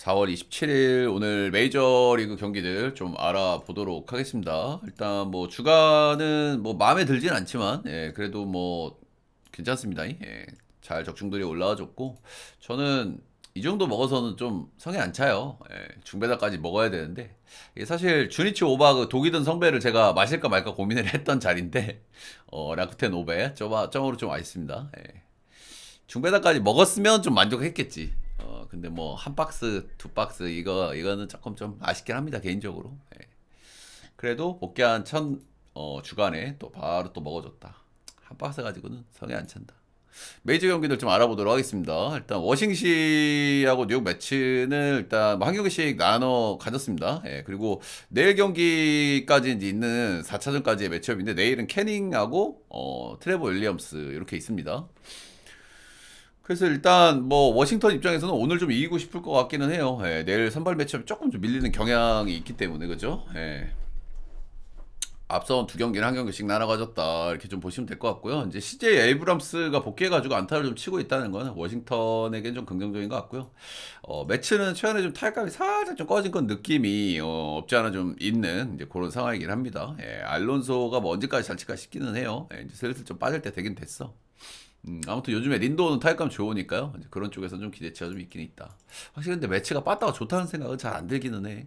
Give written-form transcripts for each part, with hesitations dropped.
4월 27일 오늘 메이저리그 경기들 좀 알아보도록 하겠습니다. 일단 뭐 주간은 뭐 마음에 들진 않지만 그래도 뭐 괜찮습니다. 잘 적중들이 올라와줬고 저는 이 정도 먹어서는 좀 성에 안 차요. 중배다까지 먹어야 되는데 이게 사실 주니치 오바 그 독이든 성배를 제가 마실까 말까 고민을 했던 자리인데 라쿠텐 오베 점으로 좀 아쉽습니다. 중배다까지 먹었으면 좀 만족했겠지. 근데 뭐 한 박스, 두 박스 이거는 조금 좀 아쉽긴 합니다 개인적으로. 그래도 복귀한 첫 주간에 또 바로 또 먹어줬다. 한 박스 가지고는 성에 안 찬다. 메이저 경기들 좀 알아보도록 하겠습니다. 일단 워싱시하고 뉴욕 매치는 일단 뭐한 경기씩 나눠 가졌습니다. 그리고 내일 경기까지 이제 있는 4차전까지의 매치업인데 내일은 캐닝하고 트레버 윌리엄스 이렇게 있습니다. 그래서 일단 뭐 워싱턴 입장에서는 오늘 좀 이기고 싶을 것 같기는 해요. 내일 선발 매치업 조금 좀 밀리는 경향이 있기 때문에 그죠? 앞선 두 경기는 한 경기씩 나눠가졌다 이렇게 좀 보시면 될 것 같고요. 이제 CJ 에이브람스가 복귀해가지고 안타를 좀 치고 있다는 건 워싱턴에겐 좀 긍정적인 것 같고요. 매치는 최근에 좀 타격감이 살짝 좀 꺼진 건 느낌이 없지 않아 좀 있는 이제 그런 상황이긴 합니다. 알론소가 뭐 언제까지 잘 칠까 싶기는 해요. 이제 슬슬 좀 빠질 때 되긴 됐어. 아무튼 요즘에 린도는 타격감 좋으니까요. 이제 그런 쪽에서 좀 기대치가 좀 있긴 있다. 확실히 근데 매치가 빠따가 좋다는 생각은 잘 안 들기는 해.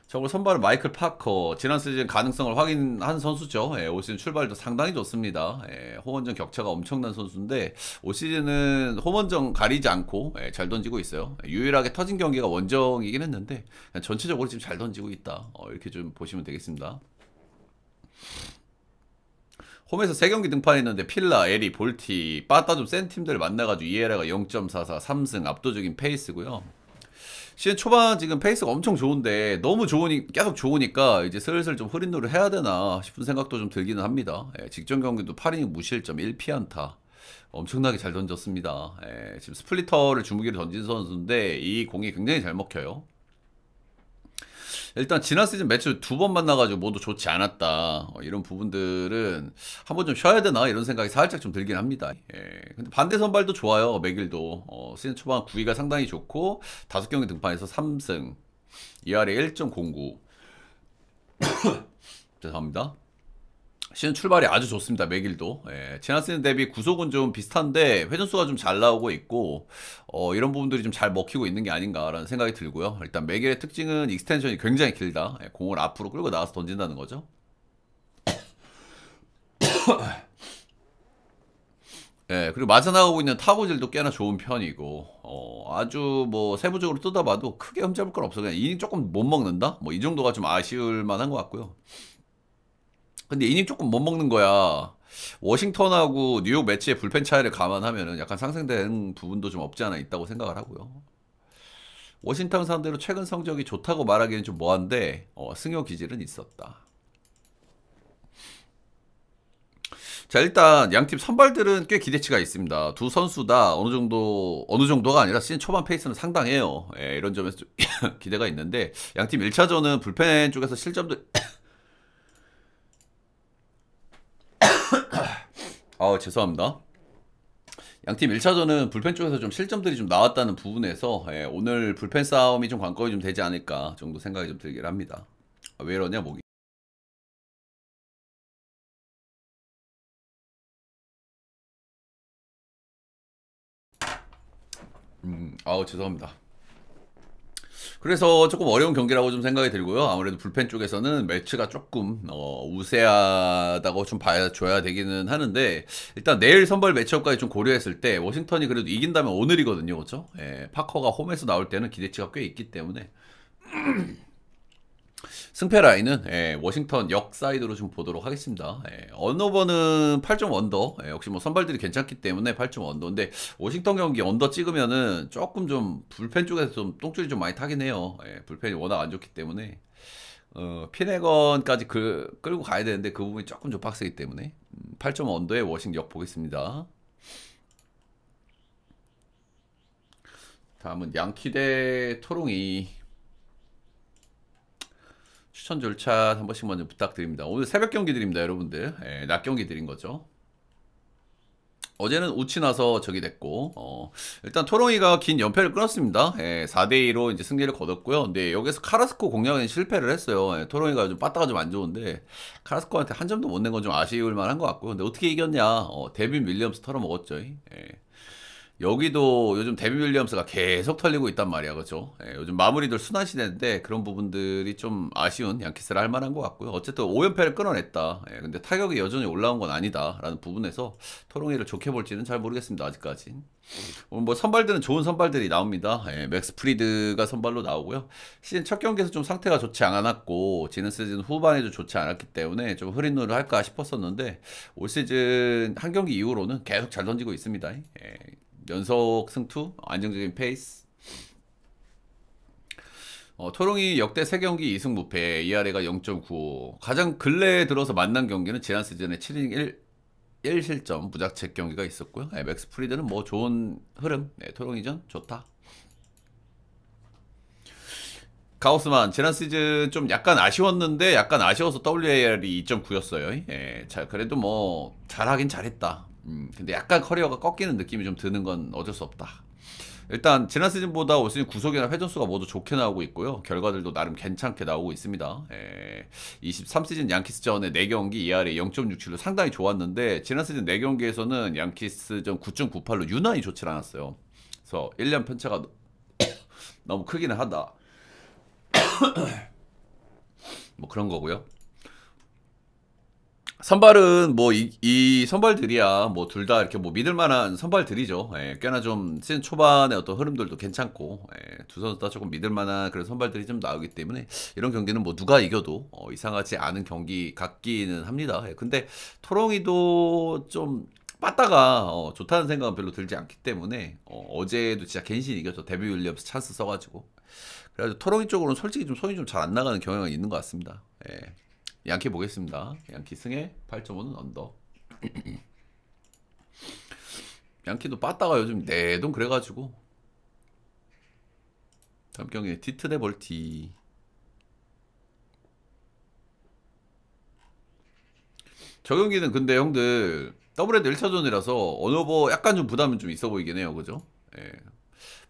저걸 선발은 마이클 파커. 지난 시즌 가능성을 확인한 선수죠. 올 시즌 출발도 상당히 좋습니다. 홈원전 격차가 엄청난 선수인데 올 시즌은 홈원전 가리지 않고 잘 던지고 있어요. 유일하게 터진 경기가 원정이긴 했는데 그냥 전체적으로 지금 잘 던지고 있다. 이렇게 좀 보시면 되겠습니다. 홈에서 3경기 등판했는데 필라, 에리, 볼티, 빠따 좀 센 팀들 만나가지고 이에라가 0.44, 3승 압도적인 페이스고요. 시즌 초반 지금 페이스가 엄청 좋은데 너무 계속 좋으니까 이제 슬슬 좀 흐린 노를 해야 되나 싶은 생각도 좀 들기는 합니다. 직전 경기도 8이닝 무실점 1피안타 엄청나게 잘 던졌습니다. 지금 스플리터를 주무기를 던진 선수인데 이 공이 굉장히 잘 먹혀요. 일단 지난 시즌 매치 두 번 만나가지고 모두 좋지 않았다. 이런 부분들은 한번 좀 쉬어야 되나 이런 생각이 살짝 좀 들긴 합니다. 근데 반대 선발도 좋아요. 맥일도 시즌 초반 9위가 상당히 좋고 5경기 등판해서 3승, ERA 1.09. 죄송합니다. 시즌 출발이 아주 좋습니다. 맥일도. 지난 시즌 대비 구속은 좀 비슷한데 회전수가 좀 잘 나오고 있고 이런 부분들이 좀 잘 먹히고 있는 게 아닌가라는 생각이 들고요. 일단 맥일의 특징은 익스텐션이 굉장히 길다. 공을 앞으로 끌고 나와서 던진다는 거죠. 그리고 맞아나가고 있는 타구질도 꽤나 좋은 편이고 아주 뭐 세부적으로 뜯어봐도 크게 흠잡을 건 없어. 그냥 이닝 조금 못 먹는다? 뭐 이 정도가 좀 아쉬울 만한 것 같고요. 근데 이닝 조금 못 먹는 거야. 워싱턴하고 뉴욕 매치의 불펜 차이를 감안하면은 약간 상승된 부분도 좀 없지 않아 있다고 생각을 하고요. 워싱턴 상대로 최근 성적이 좋다고 말하기는 좀 뭐한데 승용 기질은 있었다. 자, 일단 양팀 선발들은 꽤 기대치가 있습니다. 두 선수 다 어느 정도가 아니라 시즌 초반 페이스는 상당해요. 이런 점에서 좀 기대가 있는데 양팀 1차전은 불펜 쪽에서 실점들 죄송합니다. 양팀 1차전은 불펜 쪽에서 좀 실점들이 좀 나왔다는 부분에서 오늘 불펜 싸움이 좀 관건이 좀 되지 않을까 정도 생각이 좀 들긴 합니다. 왜 이러냐 목이. 죄송합니다. 그래서 조금 어려운 경기라고 좀 생각이 들고요. 아무래도 불펜 쪽에서는 매치가 조금 우세하다고 좀 봐줘야 되기는 하는데 일단 내일 선발 매치업까지 좀 고려했을 때 워싱턴이 그래도 이긴다면 오늘이거든요, 그렇죠? 파커가 홈에서 나올 때는 기대치가 꽤 있기 때문에 승패 라인은 워싱턴 역 사이드로 좀 보도록 하겠습니다. 언어버는 8점 언더. 역시 뭐 선발들이 괜찮기 때문에 8점 언더인데 워싱턴 경기 언더 찍으면은 조금 좀 불펜 쪽에서 좀 똥줄이 좀 많이 타긴 해요. 불펜이 워낙 안 좋기 때문에 피네건까지 끌고 가야 되는데 그 부분이 조금 좀 빡세기 때문에 8점 언더의 워싱 역 보겠습니다. 다음은 양키 대 토롱이. 추천 절차 한 번씩 먼저 부탁드립니다. 오늘 새벽 경기 드립니다, 여러분들. 낮 경기 드린 거죠. 어제는 우치 나서 적이 됐고, 일단 토롱이가 긴 연패를 끊었습니다. 예, 4대2로 이제 승리를 거뒀고요. 근데 여기서 카라스코 공략은 실패를 했어요. 예, 토롱이가 좀 빠따가 좀 안 좋은데, 카라스코한테 한 점도 못 낸 건 좀 아쉬울 만한 것 같고요. 근데 어떻게 이겼냐? 데빈 윌리엄스 털어먹었죠. 예. 여기도 요즘 데빈 윌리엄스가 계속 털리고 있단 말이야, 그죠? 예, 요즘 마무리들 순환 시대인데 그런 부분들이 좀 아쉬운 양키스를 할 만한 것 같고요. 어쨌든 5연패를 끊어냈다. 예, 근데 타격이 여전히 올라온 건 아니다라는 부분에서 토롱이를 좋게 볼지는 잘 모르겠습니다, 아직까지. 오늘 뭐 선발들은 좋은 선발들이 나옵니다. 예, 맥스 프리드가 선발로 나오고요. 시즌 첫 경기에서 좀 상태가 좋지 않았고 지난 시즌 후반에도 좋지 않았기 때문에 좀 흐린 눈을 할까 싶었었는데 올 시즌 한 경기 이후로는 계속 잘 던지고 있습니다. 예, 연속 승투, 안정적인 페이스. 토롱이 역대 3경기 2승 무패, ERA가 0.95. 가장 근래에 들어서 만난 경기는 지난 시즌에 7이닝 1실점 무자책 경기가 있었고요. 네, 맥스 프리드는 뭐 좋은 흐름. 네, 토롱이전 좋다. 가우스만 지난 시즌 좀 약간 아쉬웠는데 약간 아쉬워서 WAR이 2.9였어요. 예, 자 그래도 뭐 잘하긴 잘했다. 근데 약간 커리어가 꺾이는 느낌이 좀 드는 건 어쩔 수 없다. 일단 지난 시즌보다 올 시즌 구속이나 회전수가 모두 좋게 나오고 있고요. 결과들도 나름 괜찮게 나오고 있습니다. 23시즌 양키스전에 4경기 ERA 0.67로 상당히 좋았는데 지난 시즌 4경기에서는 양키스전 9.98로 유난히 좋지 않았어요. 그래서 1년 편차가 너무 크기는 하다. 뭐 그런 거고요. 선발은 뭐 이 선발들이야 뭐 둘 다 이렇게 뭐 믿을 만한 선발들이죠. 예, 꽤나 좀 시즌 초반에 어떤 흐름들도 괜찮고 두 선수 다 조금 믿을 만한 그런 선발들이 좀 나오기 때문에 이런 경기는 뭐 누가 이겨도 이상하지 않은 경기 같기는 합니다. 예, 근데 토롱이도 좀 빠따가 좋다는 생각은 별로 들지 않기 때문에 어제도 진짜 갠신 이겼죠. 데뷔 윌리엄스 찬스 써가지고. 그래서 토롱이 쪽으로는 솔직히 좀 손이 좀 잘 안 나가는 경향이 있는 것 같습니다. 예. 양키 보겠습니다. 양키 승에 8.5는 언더. 양키도 빠따가 요즘 내동 그래가지고 다음 경기에 티트 대 볼티. 저 경기는 근데 형들 더블헤드 1차전이라서 언어버 약간 좀 부담은 좀 있어 보이긴 해요. 그죠? 예.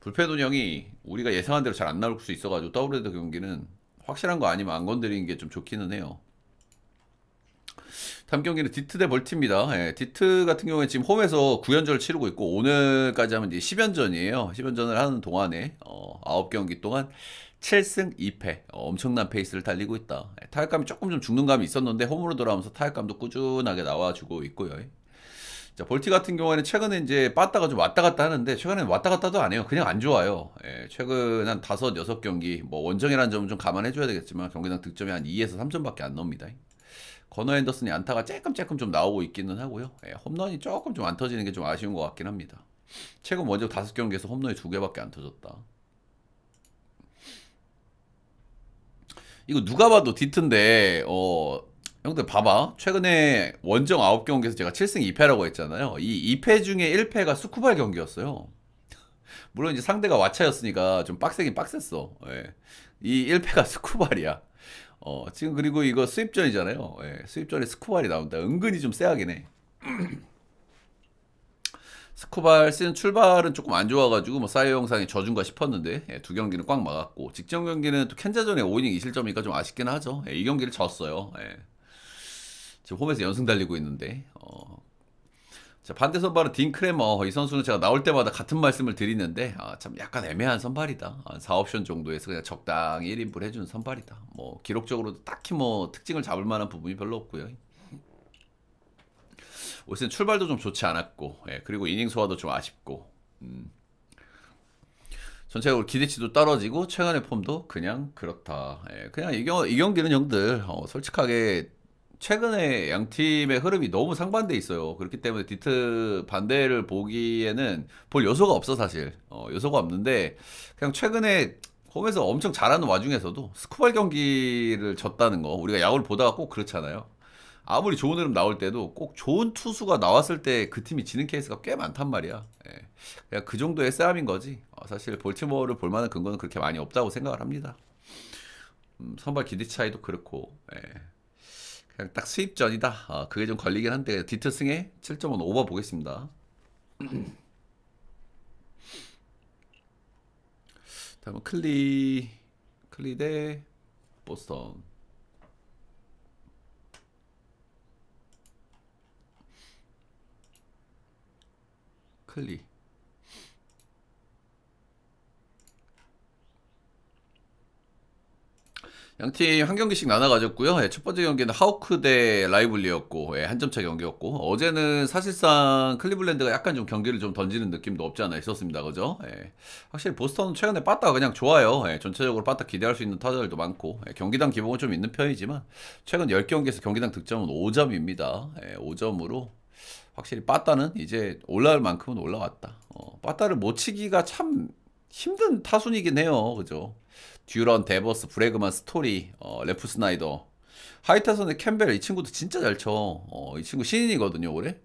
불펜 운영이 우리가 예상한 대로 잘 안 나올 수 있어가지고 더블헤드 경기는 확실한 거 아니면 안 건드리는 게 좀 좋기는 해요. 다음 경기는 디트 대 벌티입니다. 예, 디트 같은 경우에 지금 홈에서 9연전을 치르고 있고 오늘까지 하면 이제 10연전이에요. 10연전을 하는 동안에 9경기 동안 7승 2패 엄청난 페이스를 달리고 있다. 예, 타격감이 조금 좀 죽는 감이 있었는데 홈으로 돌아오면서 타격감도 꾸준하게 나와주고 있고요. 자, 볼티 같은 경우에는 최근에 이제 빠따가 좀 왔다 갔다 하는데 최근에 왔다 갔다도 안 해요. 그냥 안 좋아요. 예, 최근 한 5, 6경기 뭐 원정이라는 점은 좀 감안해 줘야 되겠지만 경기당 득점이 한 2에서 3점밖에 안 나옵니다. 건어 앤더슨이 안타가 조금 좀 나오고 있기는 하고요. 예, 홈런이 조금 좀 안 터지는 게 좀 아쉬운 것 같긴 합니다. 최근 먼저 5경기에서 홈런이 2개밖에 안 터졌다. 이거 누가 봐도 디트인데 형들 봐봐. 최근에 원정 9경기에서 제가 7승 2패라고 했잖아요. 이 2패 중에 1패가 스쿠발 경기였어요. 물론 이제 상대가 와차였으니까 좀 빡세긴 빡셌어. 예. 이 1패가 스쿠발이야. 지금 그리고 이거 수입전이잖아요. 예, 수입전에 스쿠발이 나온다. 은근히 좀 쎄하긴 해. 스쿠발 시즌 출발은 조금 안 좋아가지고 뭐 사이어 영상이 져준가 싶었는데 2경기는 꽉 막았고 직전 경기는 또 캔자전에 5이닝 2실점이니까 좀 아쉽긴 하죠. 이 경기를 졌어요. 지금 홈에서 연승 달리고 있는데 자, 반대 선발은 딘 크레머. 이 선수는 제가 나올 때마다 같은 말씀을 드리는데 참 약간 애매한 선발이다. 한 4옵션 정도에서 그냥 적당히 1인분 해주는 선발이다. 뭐 기록적으로도 딱히 뭐 특징을 잡을 만한 부분이 별로 없고요. 올 시즌 출발도 좀 좋지 않았고 그리고 이닝 소화도 좀 아쉽고 전체적으로 기대치도 떨어지고 최근의 폼도 그냥 그렇다. 그냥 이 경기는 형들 솔직하게 최근에 양 팀의 흐름이 너무 상반돼 있어요. 그렇기 때문에 디트 반대를 보기에는 볼 요소가 없어 사실. 요소가 없는데 그냥 최근에 홈에서 엄청 잘하는 와중에서도 스쿠발 경기를 졌다는 거 우리가 야구를 보다가 꼭 그렇잖아요. 아무리 좋은 흐름 나올 때도 꼭 좋은 투수가 나왔을 때 그 팀이 지는 케이스가 꽤 많단 말이야. 그냥 그 정도의 싸움인 거지. 사실 볼티모어를 볼 만한 근거는 그렇게 많이 없다고 생각을 합니다. 선발 기대 차이도 그렇고. 그냥 딱 수입전이다. 그게 좀 걸리긴 한데 디트 승에 7.5 오버 보겠습니다. 다음은 클리 대 보스턴. 클리. 양팀 한 경기씩 나눠 가졌고요. 예, 첫 번째 경기는 하우크 대 라이블리였고, 예, 한 점차 경기였고, 어제는 사실상 클리블랜드가 약간 좀 경기를 좀 던지는 느낌도 없지 않아 있었습니다. 그죠? 예. 확실히 보스턴은 최근에 빠따가 그냥 좋아요. 예, 전체적으로 빠따 기대할 수 있는 타자들도 많고, 예, 경기당 기복은 좀 있는 편이지만, 최근 10경기에서 경기당 득점은 5점입니다. 예, 5점으로 확실히 빠따는 이제 올라올 만큼은 올라왔다. 빠따를 못 치기가 참 힘든 타순이긴 해요. 그죠? 듀런, 데버스, 브레그만, 스토리, 레프 스나이더, 하이타선의 캠벨. 이 친구도 진짜 잘 쳐. 이 친구 신인이거든요, 올해.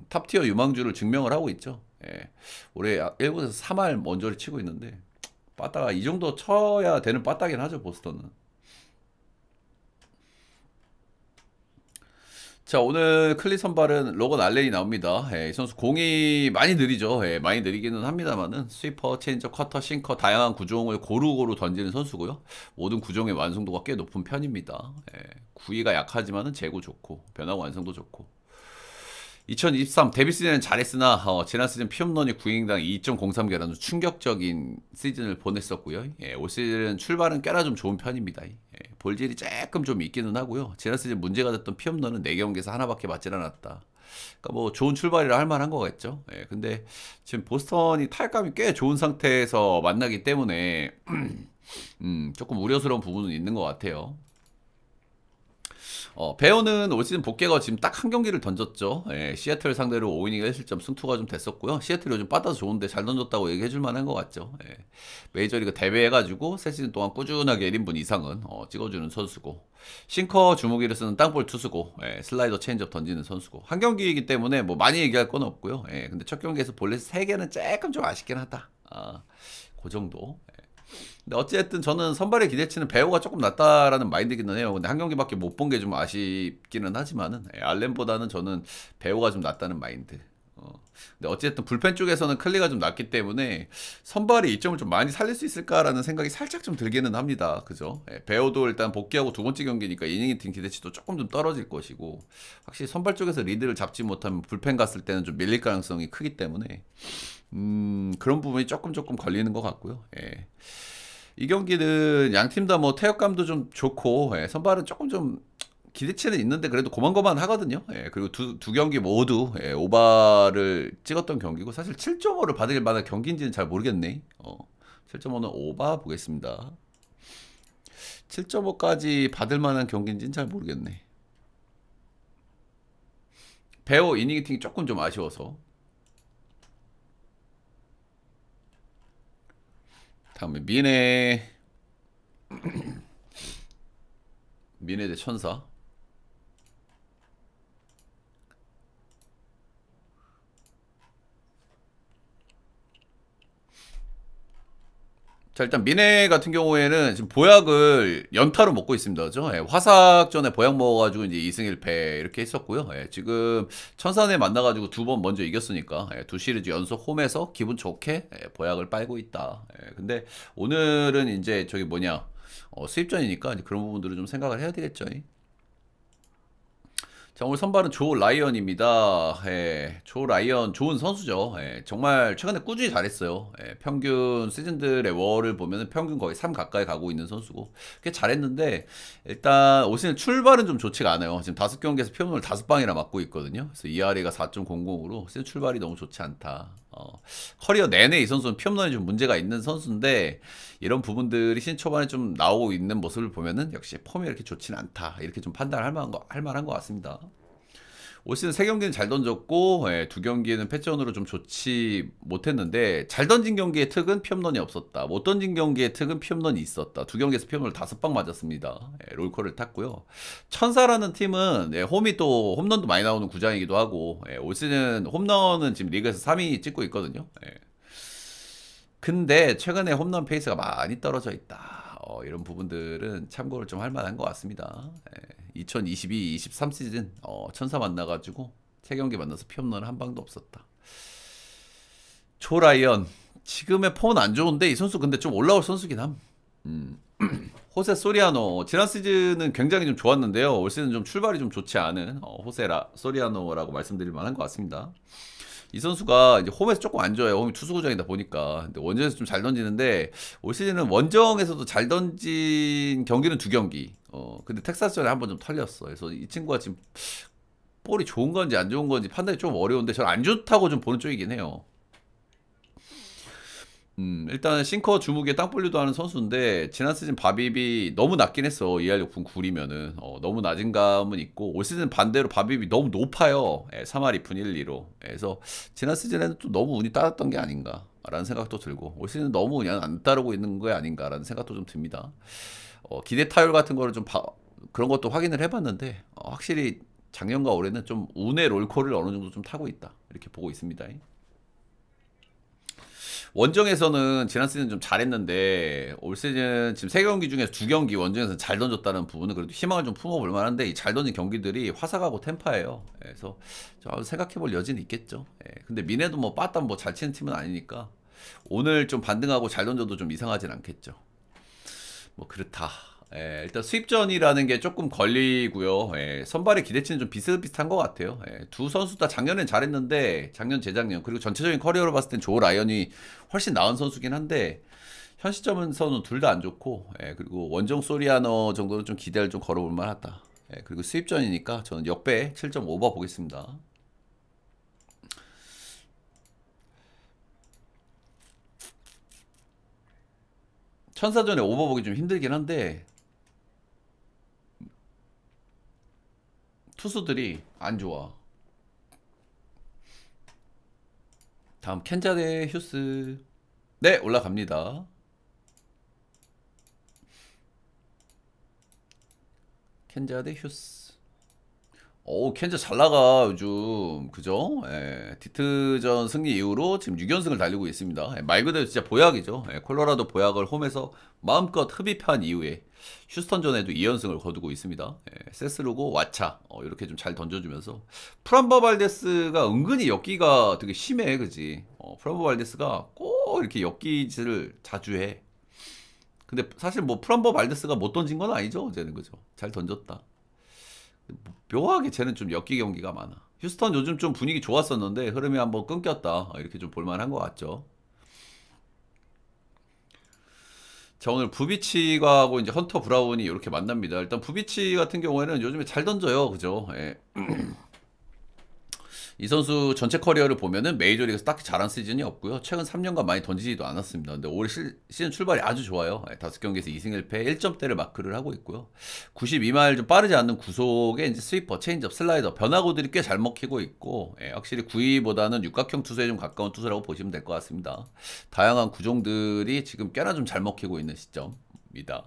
탑티어 유망주를 증명을 하고 있죠. 예. 올해 1군에서 3할 먼저를 치고 있는데, 빠따가 이 정도 쳐야 되는 빠따긴 하죠, 보스턴은. 자, 오늘 클리 선발은 로건 알렌이 나옵니다. 이 선수 공이 많이 느리죠. 많이 느리기는 합니다만은 스위퍼, 체인저, 커터, 싱커 다양한 구종을 고루고루 던지는 선수고요. 모든 구종의 완성도가 꽤 높은 편입니다. 구위가 약하지만은 제구 좋고 변화 완성도 좋고. 2023 데뷔 시즌은 잘했으나 지난 시즌 피홈런이 9인당 2.03개라는 충격적인 시즌을 보냈었고요. 올 시즌 출발은 꽤나 좀 좋은 편입니다. 볼질이 조금 좀 있기는 하고요. 지난 시즌 문제가 됐던 피홈런은 4경기에서 하나밖에 맞질 않았다. 그러니까 뭐 좋은 출발이라 할 만한 거겠죠. 근데 지금 보스턴이 타격감이 꽤 좋은 상태에서 만나기 때문에 조금 우려스러운 부분은 있는 것 같아요. 베어는 올 시즌 복귀가 지금 딱 한 경기를 던졌죠. 시애틀 상대로 5이닝 1실점 승투가 좀 됐었고요. 시애틀이 요즘 빠따서 좋은데 잘 던졌다고 얘기해줄 만한 것 같죠. 메이저리그 대회해가지고 새 시즌 동안 꾸준하게 1인분 이상은 찍어주는 선수고, 싱커 주무기를 쓰는 땅볼 투수고, 슬라이더 체인지업 던지는 선수고, 한 경기이기 때문에 뭐 많이 얘기할 건 없고요. 근데 첫 경기에서 볼넷 3개는 조금 좀 아쉽긴 하다. 그 정도. 근데 어쨌든 저는 선발의 기대치는 배우가 조금 낮다라는 마인드기는 해요. 근데 한 경기밖에 못 본 게 좀 아쉽기는 하지만은 알렌보다는 저는 배우가 좀 낮다는 마인드. 근데 어쨌든 불펜 쪽에서는 클리가 좀 낮기 때문에 선발이 이점을 좀 많이 살릴 수 있을까라는 생각이 살짝 좀 들기는 합니다. 그죠? 배우도 일단 복귀하고 두 번째 경기니까 이닝 팀 기대치도 조금 좀 떨어질 것이고, 확실히 선발 쪽에서 리드를 잡지 못하면 불펜 갔을 때는 좀 밀릴 가능성이 크기 때문에 그런 부분이 조금 걸리는 것 같고요. 이 경기는 양 팀 다 뭐 타격감도 좀 좋고, 선발은 조금 좀 기대치는 있는데 그래도 고만고만 하거든요. 그리고 두 경기 모두 오바를 찍었던 경기고, 사실 7.5를 받을 만한 경기인지는 잘 모르겠네. 7.5는 오바 보겠습니다. 7.5까지 받을 만한 경기인지는 잘 모르겠네. 베어 이닝 히팅이 조금 좀 아쉬워서. 다음에 미네 대 천사. 자, 일단 미네 같은 경우에는 지금 보약을 연타로 먹고 있습니다. 그죠? 화삭전에 보약 먹어가지고 이제 2승 1패 이렇게 했었고요. 지금 천산에 만나가지고 2번 먼저 이겼으니까, 2시리즈 연속 홈에서 기분 좋게 보약을 빨고 있다. 근데 오늘은 이제 저기 뭐냐, 수입전이니까 이제 그런 부분들을 좀 생각을 해야 되겠죠. 자, 오늘 선발은 조 라이언입니다. 조 라이언 좋은 선수죠. 정말 최근에 꾸준히 잘했어요. 평균 시즌들의 월을 보면 평균 거의 3 가까이 가고 있는 선수고, 꽤 잘했는데 일단 올 시즌 출발은 좀 좋지가 않아요. 지금 5경기에서 피홈런을 5방이나 맞고 있거든요. 그래서 ERA가 4.00으로 시즌 출발이 너무 좋지 않다. 커리어 내내 이 선수는 피홈런이 좀 문제가 있는 선수인데, 이런 부분들이 시즌 초반에 좀 나오고 있는 모습을 보면은 역시 폼이 이렇게 좋지는 않다, 이렇게 좀 판단할 만한 것 같습니다. 올 시즌 3경기는 잘 던졌고, 2경기에는 패전으로 좀 좋지 못했는데, 잘 던진 경기의 특은 피홈런이 없었다, 못 던진 경기의 특은 피홈런이 있었다. 2경기에서 피홈런을 5방 맞았습니다. 롤코를 탔고요. 천사라는 팀은 홈이 또 홈런도 많이 나오는 구장이기도 하고, 올 시즌 홈런은 지금 리그에서 3위 찍고 있거든요. 근데 최근에 홈런 페이스가 많이 떨어져 있다. 이런 부분들은 참고를 좀 할 만한 것 같습니다. 2022-23 시즌 천사 만나가지고 3경기 만나서 피홈런 한 방도 없었다. 조라이언 지금의 폼은 안 좋은데 이 선수 근데 좀 올라올 선수긴 함. 음. 호세 소리아노 지난 시즌은 굉장히 좀 좋았는데요. 올 시즌 좀 출발이 좀 좋지 않은 소리아노라고 말씀드릴 만한 것 같습니다. 이 선수가 이제 홈에서 조금 안 좋아요. 홈이 투수 구장이다 보니까. 근데 원정에서 좀 잘 던지는데 올 시즌은 원정에서도 잘 던진 경기는 두 경기. 근데 텍사스전에 한번 좀 털렸어. 그래서 이 친구가 지금 볼이 좋은 건지 안 좋은 건지 판단이 좀 어려운데 저는 안 좋다고 좀 보는 쪽이긴 해요. 일단 싱커 주무기에 땅볼리도 하는 선수인데 지난 시즌 바빕이 너무 낮긴 했어. 2할 6분 9리면은 너무 낮은 감은 있고 올 시즌 반대로 바빕이 너무 높아요. 3할 2분 1, 2로. 그래서 지난 시즌에는 또 너무 운이 따랐던 게 아닌가라는 생각도 들고 올 시즌 너무 그냥 안 따르고 있는 거 아닌가라는 생각도 좀 듭니다. 기대 타율 같은 거를 좀 그런 것도 확인을 해봤는데 확실히 작년과 올해는 좀 운의 롤코를 어느 정도 좀 타고 있다 이렇게 보고 있습니다. 원정에서는 지난 시즌 좀 잘했는데 올 시즌 지금 세 경기 중에서 두 경기 원정에서 잘 던졌다는 부분은 그래도 희망을 좀 품어볼 만한데 이 잘 던진 경기들이 화사가고 템파예요. 그래서 좀 생각해볼 여지는 있겠죠. 근데 미네도 뭐 빠따 뭐 잘 치는 팀은 아니니까 오늘 좀 반등하고 잘 던져도 좀 이상하진 않겠죠. 뭐 그렇다. 일단 수입전이라는 게 조금 걸리고요. 선발의 기대치는 좀 비슷비슷한 것 같아요. 두 선수 다 작년엔 잘했는데 작년 재작년 그리고 전체적인 커리어로 봤을 땐 조 라이언이 훨씬 나은 선수긴 한데 현 시점에서는 둘 다 안 좋고 그리고 원정 소리아너 정도는 좀 기대를 좀 걸어볼 만하다. 그리고 수입전이니까 저는 역배 7.5바 보겠습니다. 천사전에 오버 보기 좀 힘들긴 한데 투수들이 안 좋아. 다음 켄자 대 휴스. 네, 올라갑니다. 켄자 대 휴스. 켄자 잘 나가 요즘 그죠? 디트전 승리 이후로 지금 6연승을 달리고 있습니다. 말 그대로 진짜 보약이죠. 콜로라도 보약을 홈에서 마음껏 흡입한 이후에 휴스턴전에도 2연승을 거두고 있습니다. 세스루고 와차 이렇게 좀 잘 던져주면서 프란버 발데스가 은근히 엮기가 되게 심해, 그지? 프란버 발데스가 꼭 이렇게 엮기질을 자주 해. 근데 사실 뭐 프란버 발데스가 못 던진 건 아니죠, 어제는 그죠? 잘 던졌다. 묘하게 쟤는 좀 엮기 경기가 많아. 휴스턴 요즘 좀 분위기 좋았었는데 흐름이 한번 끊겼다. 이렇게 좀 볼만한 것 같죠. 자, 오늘 부비치가 하고 이제 헌터 브라운이 이렇게 만납니다. 일단 부비치 같은 경우에는 요즘에 잘 던져요. 그죠? 이 선수 전체 커리어를 보면은 메이저리그에서 딱히 잘한 시즌이 없고요. 최근 3년간 많이 던지지도 않았습니다. 근데 올 시즌 출발이 아주 좋아요. 5경기에서 2승 1패 1점대를 마크를 하고 있고요. 92마일 좀 빠르지 않는 구속에 이제 스위퍼, 체인지업, 슬라이더 변화구들이 꽤 잘 먹히고 있고 확실히 구위보다는 육각형 투수에 좀 가까운 투수라고 보시면 될 것 같습니다. 다양한 구종들이 지금 꽤나 좀 잘 먹히고 있는 시점입니다.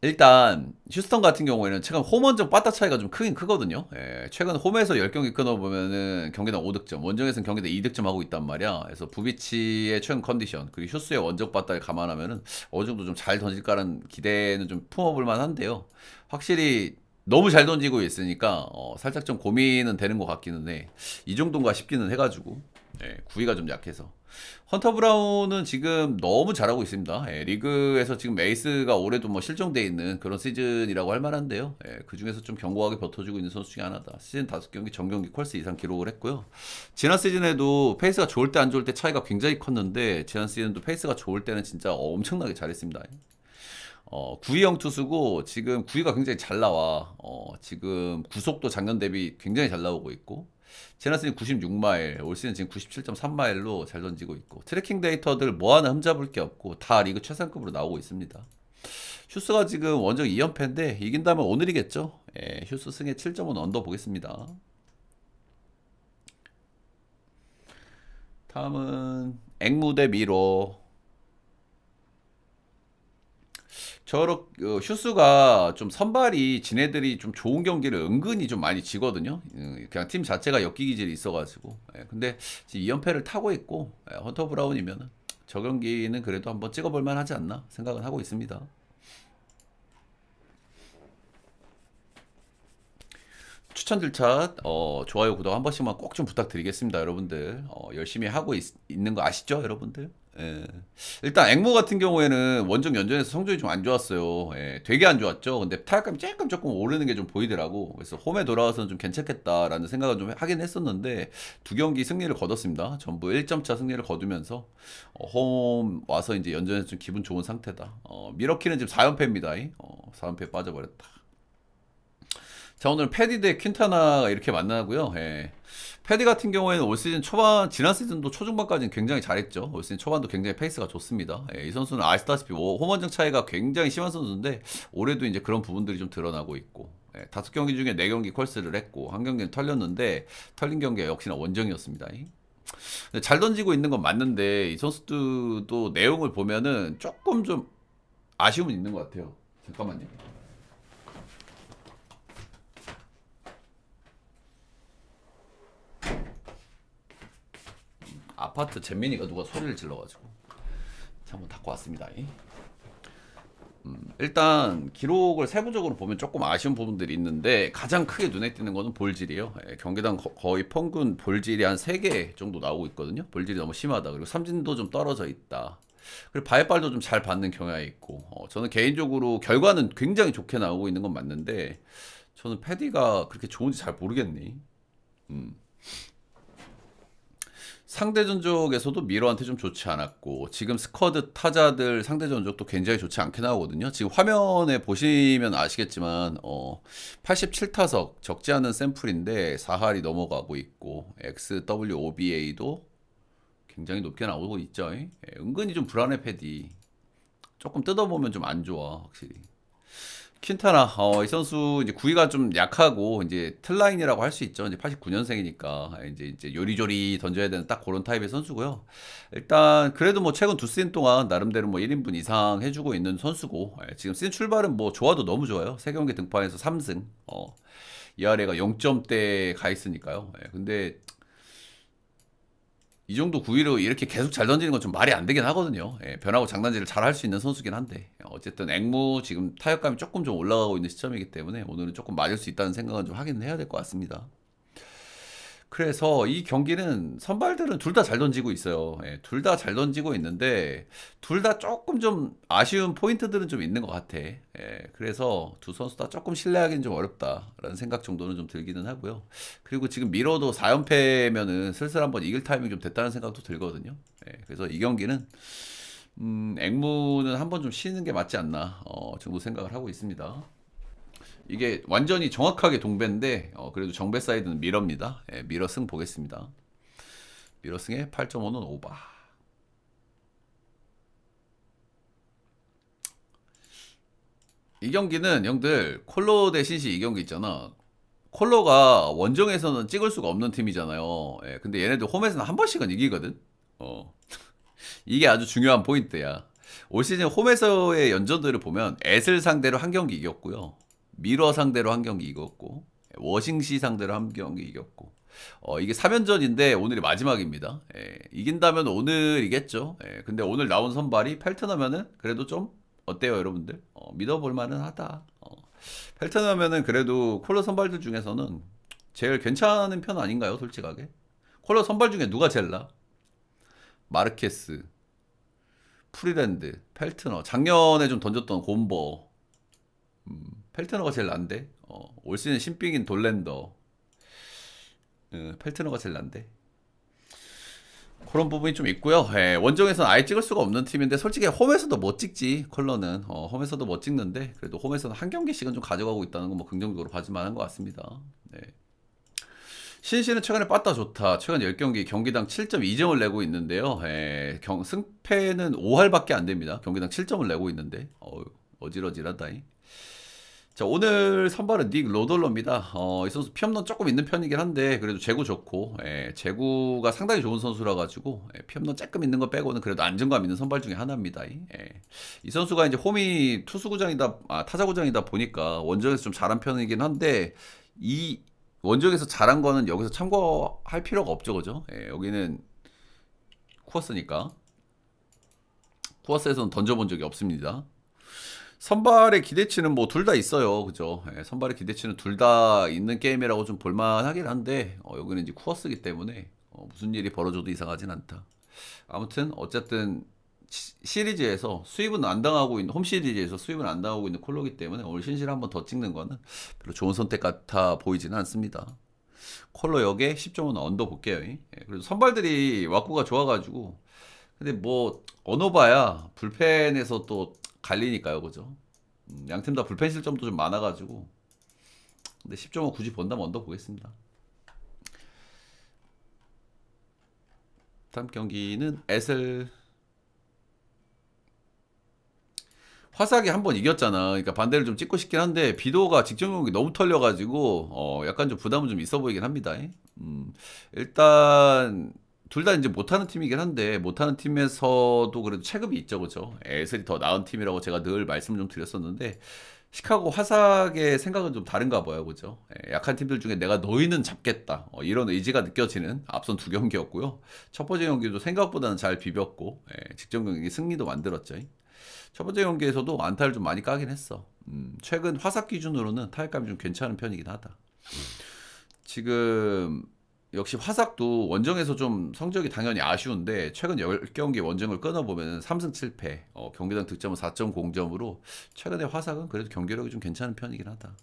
일단 휴스턴 같은 경우에는 최근 홈원정 빠따 차이가 좀 크긴 크거든요. 최근 홈에서 10경기 끊어보면은 경기당 5득점, 원정에서는 경기당 2득점 하고 있단 말이야. 그래서 부비치의 최근 컨디션, 그리고 휴스의 원정 빠따를 감안하면은 어느 정도 좀 잘 던질까라는 기대는 좀 품어볼 만한데요. 확실히 너무 잘 던지고 있으니까 살짝 좀 고민은 되는 것 같기는 해. 이 정도인가 싶기는 해가지고 구위가 좀 약해서. 헌터 브라운은 지금 너무 잘하고 있습니다. 리그에서 지금 에이스가 올해도 뭐 실종돼 있는 그런 시즌이라고 할 만한데요. 그 중에서 좀 견고하게 버텨주고 있는 선수 중에 하나다. 시즌 5경기 정경기 퀄스 이상 기록을 했고요. 지난 시즌에도 페이스가 좋을 때 안 좋을 때 차이가 굉장히 컸는데 지난 시즌도 페이스가 좋을 때는 진짜 엄청나게 잘했습니다. 구위형 투수고 지금 구위가 굉장히 잘 나와. 지금 구속도 작년 대비 굉장히 잘 나오고 있고 지난 시즌 96마일, 올 시즌 지금 97.3마일로 잘 던지고 있고 트래킹 데이터들 뭐 하나 흠잡을 게 없고 다 리그 최상급으로 나오고 있습니다. 휴스가 지금 원정 2연패인데 이긴다면 오늘이겠죠? 휴스 승에 7.5 언더 보겠습니다. 다음은 앵무 대 미로. 휴스가 좀 선발이 지네들이 좀 좋은 경기를 은근히 좀 많이 지거든요. 그냥 팀 자체가 엮기 기질이 있어가지고. 근데 지금 2연패를 타고 있고 헌터 브라운이면은 저 경기는 그래도 한번 찍어볼 만하지 않나 생각은 하고 있습니다. 추천 추천 들차 좋아요 구독 한 번씩만 꼭 좀 부탁드리겠습니다 여러분들. 열심히 하고 있는 거 아시죠 여러분들? 예. 일단 앵무 같은 경우에는 원정 연전에서 성적이 좀 안 좋았어요. 예, 되게 안 좋았죠. 근데 타격감이 조금 오르는 게 좀 보이더라고. 그래서 홈에 돌아와서는 좀 괜찮겠다라는 생각을 좀 하긴 했었는데 두 경기 승리를 거뒀습니다. 전부 1점 차 승리를 거두면서 홈 와서 이제 연전에서 좀 기분 좋은 상태다. 미러키는 지금 4연패입니다. 4연패 빠져버렸다. 자, 오늘 패디 대 퀸타나가 이렇게 만나고요. 예. 패디 같은 경우에는 올 시즌 초반, 지난 시즌도 초중반까지는 굉장히 잘했죠. 올 시즌 초반도 굉장히 페이스가 좋습니다. 예, 이 선수는 아시다시피 홈원정 차이가 굉장히 심한 선수인데 올해도 이제 그런 부분들이 좀 드러나고 있고, 예, 5경기 중에 4경기 컬스를 했고 한 경기는 털렸는데 털린 경기가 역시나 원정이었습니다. 근데 잘 던지고 있는 건 맞는데 이 선수들도 내용을 보면은 조금 좀 아쉬움은 있는 것 같아요. 잠깐만요. 아파트 잼민이가 누가 소리를 질러가지고 한번 닫고 왔습니다. 일단 기록을 세부적으로 보면 조금 아쉬운 부분들이 있는데 가장 크게 눈에 띄는 거는 볼질이에요. 경기당 거의 평균 볼질이 한 3개 정도 나오고 있거든요. 볼질이 너무 심하다. 그리고 삼진도 좀 떨어져 있다. 그리고 바이빨도 좀 잘 받는 경향이 있고, 저는 개인적으로 결과는 굉장히 좋게 나오고 있는 건 맞는데 저는 패디가 그렇게 좋은지 잘 모르겠니. 상대 전적에서도 미러한테 좀 좋지 않았고 지금 스쿼드 타자들 상대 전적도 굉장히 좋지 않게 나오거든요. 지금 화면에 보시면 아시겠지만 87타석 적지 않은 샘플인데 4할이 넘어가고 있고 XWOBA도 굉장히 높게 나오고 있죠. 예, 은근히 좀 불안해 패디. 조금 뜯어보면 좀 안 좋아 확실히. 퀸타나, 이 선수 이제 구위가 좀 약하고 이제 틀라인이라고 할 수 있죠. 이제 89년생이니까 이제 요리조리 던져야 되는 딱 그런 타입의 선수고요. 일단 그래도 뭐 최근 두 시즌 동안 나름대로 뭐 1인분 이상 해주고 있는 선수고, 지금 시즌 출발은 뭐 좋아도 너무 좋아요. 3경기 등판해서 3승, ERA가 0점대 가 있으니까요. 근데 이 정도 구위로 이렇게 계속 잘 던지는 건 좀 말이 안 되긴 하거든요. 변하고 장난질을 잘 할 수 있는 선수긴 한데 어쨌든 앵무 지금 타격감이 조금 좀 올라가고 있는 시점이기 때문에 오늘은 조금 맞을 수 있다는 생각은 좀 하긴 해야 될 것 같습니다. 그래서 이 경기는 선발들은 둘 다 잘 던지고 있어요. 둘 다 잘 던지고 있는데 둘 다 조금 좀 아쉬운 포인트들은 좀 있는 것 같아. 그래서 두 선수 다 조금 신뢰하기는 좀 어렵다라는 생각 정도는 좀 들기는 하고요. 그리고 지금 미러도 4연패면은 슬슬 한번 이길 타이밍 좀 됐다는 생각도 들거든요. 그래서 이 경기는 앵무는 한번 좀 쉬는 게 맞지 않나 정도 생각을 하고 있습니다. 이게 완전히 정확하게 동배인데 그래도 정배 사이드는 미러입니다. 미러 승 보겠습니다. 미러 승에 8.5는 오바. 이 경기는 형들 콜로 대 신시 이 경기 있잖아. 콜로가 원정에서는 찍을 수가 없는 팀이잖아요. 근데 얘네들 홈에서는 한 번씩은 이기거든. 이게 아주 중요한 포인트야. 올 시즌 홈에서의 연전들을 보면 애슬 상대로 한 경기 이겼고요. 미러 상대로 한 경기 이겼고 워싱시 상대로 한 경기 이겼고 이게 3연전인데 오늘이 마지막입니다. 이긴다면 오늘이겠죠. 근데 오늘 나온 선발이 펠트너면은 그래도 좀 어때요 여러분들? 믿어볼 만은 하다. 펠트너면은 그래도 콜러 선발들 중에서는 제일 괜찮은 편 아닌가요 솔직하게? 콜러 선발 중에 누가 제일 나? 마르케스, 프리랜드, 펠트너, 작년에 좀 던졌던 곰버, 펠트너가 제일 난데 올 시즌 신빙인 돌랜더, 펠트너가 제일 난데 그런 부분이 좀 있고요. 원정에서는 아예 찍을 수가 없는 팀인데 솔직히 홈에서도 못 찍지. 컬러는 홈에서도 못 찍는데 그래도 홈에서는 한 경기씩은 좀 가져가고 있다는 건 뭐 긍정적으로 봐줄 만한 것 같습니다. 신시는 최근에 빠따 좋다. 최근 10경기 경기당 7.2점을 내고 있는데요. 승패는 5할밖에 안 됩니다. 경기당 7점을 내고 있는데 어질어질하다잉. 자, 오늘 선발은 닉 로덜러입니다. 이 선수 피홈런 조금 있는 편이긴 한데 그래도 제구 좋고 제구가 상당히 좋은 선수라 가지고 피홈런 조금 있는 거 빼고는 그래도 안정감 있는 선발 중에 하나입니다. 이 선수가 이제 홈이 투수구장이다 타자구장이다 보니까 원정에서 좀 잘한 편이긴 한데 이 원정에서 잘한 거는 여기서 참고할 필요가 없죠, 그죠? 여기는 쿠어스니까 쿠어스에서는 던져본 적이 없습니다. 선발의 기대치는 뭐 둘 다 있어요. 그죠? 예, 선발의 기대치는 둘 다 있는 게임이라고 좀 볼만하긴 한데, 여기는 이제 쿠어스기 때문에, 무슨 일이 벌어져도 이상하진 않다. 아무튼, 어쨌든, 시리즈에서 수입은 안 당하고 있는, 홈 시리즈에서 수입은 안 당하고 있는 콜로기 때문에 오늘 신실 한번 더 찍는 거는 별로 좋은 선택 같아 보이지는 않습니다. 콜로 역에 10.5는 언더 볼게요. 예, 그래도 선발들이 왁구가 좋아가지고, 근데 뭐, 언어봐야 불펜에서 또 갈리니까요. 그죠? 양팀 다 불펜 실점도 좀 많아가지고 근데 10.5 굳이 본다면 언더 보겠습니다. 다음 경기는 에슬 화삭이 한 번 이겼잖아. 그러니까 반대를 좀 찍고 싶긴 한데 비도가 직전 경기 너무 털려가지고 약간 좀 부담은 좀 있어 보이긴 합니다. 일단 둘 다 이제 못하는 팀이긴 한데 못하는 팀에서도 그래도 체급이 있죠, 그죠? 에슬이 더 나은 팀이라고 제가 늘 말씀 좀 드렸었는데 시카고 화삭의 생각은 좀 다른가 봐요, 그죠? 약한 팀들 중에 내가 너희는 잡겠다 이런 의지가 느껴지는 앞선 두 경기였고요. 첫 번째 경기도 생각보다는 잘 비볐고 직전 경기 승리도 만들었죠. 첫 번째 경기에서도 안타를 좀 많이 까긴 했어. 최근 화삭 기준으로는 타격감이 좀 괜찮은 편이긴 하다. 지금 역시 화삭도 원정에서 좀 성적이 당연히 아쉬운데 최근 10경기 원정을 끊어보면 3승 7패 경기당 득점은 4.0점으로 최근에 화삭은 그래도 경기력이 좀 괜찮은 편이긴 하다.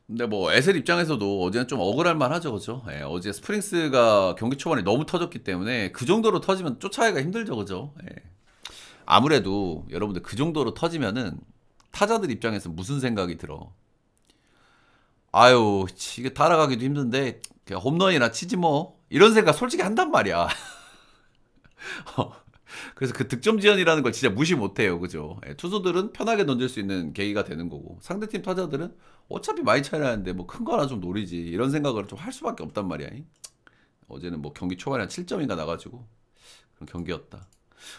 근데 뭐 에셀 입장에서도 어제는 좀 억울할 만하죠, 그죠? 예, 어제 스프링스가 경기 초반에 너무 터졌기 때문에 그 정도로 터지면 쫓아가기가 힘들죠, 그죠? 예. 아무래도 여러분들 그 정도로 터지면은 타자들 입장에서 무슨 생각이 들어? 아유, 이게 따라가기도 힘든데 그냥 홈런이나 치지 뭐 이런 생각 솔직히 한단 말이야. 그래서 그 득점 지연이라는 걸 진짜 무시 못해요, 그죠? 예, 투수들은 편하게 던질 수 있는 계기가 되는 거고 상대팀 타자들은 어차피 많이 차이 나는데 뭐 큰 거 하나 좀 노리지 이런 생각을 좀 할 수밖에 없단 말이야. 어제는 뭐 경기 초반에 한 7점인가 나가지고 그런 경기였다.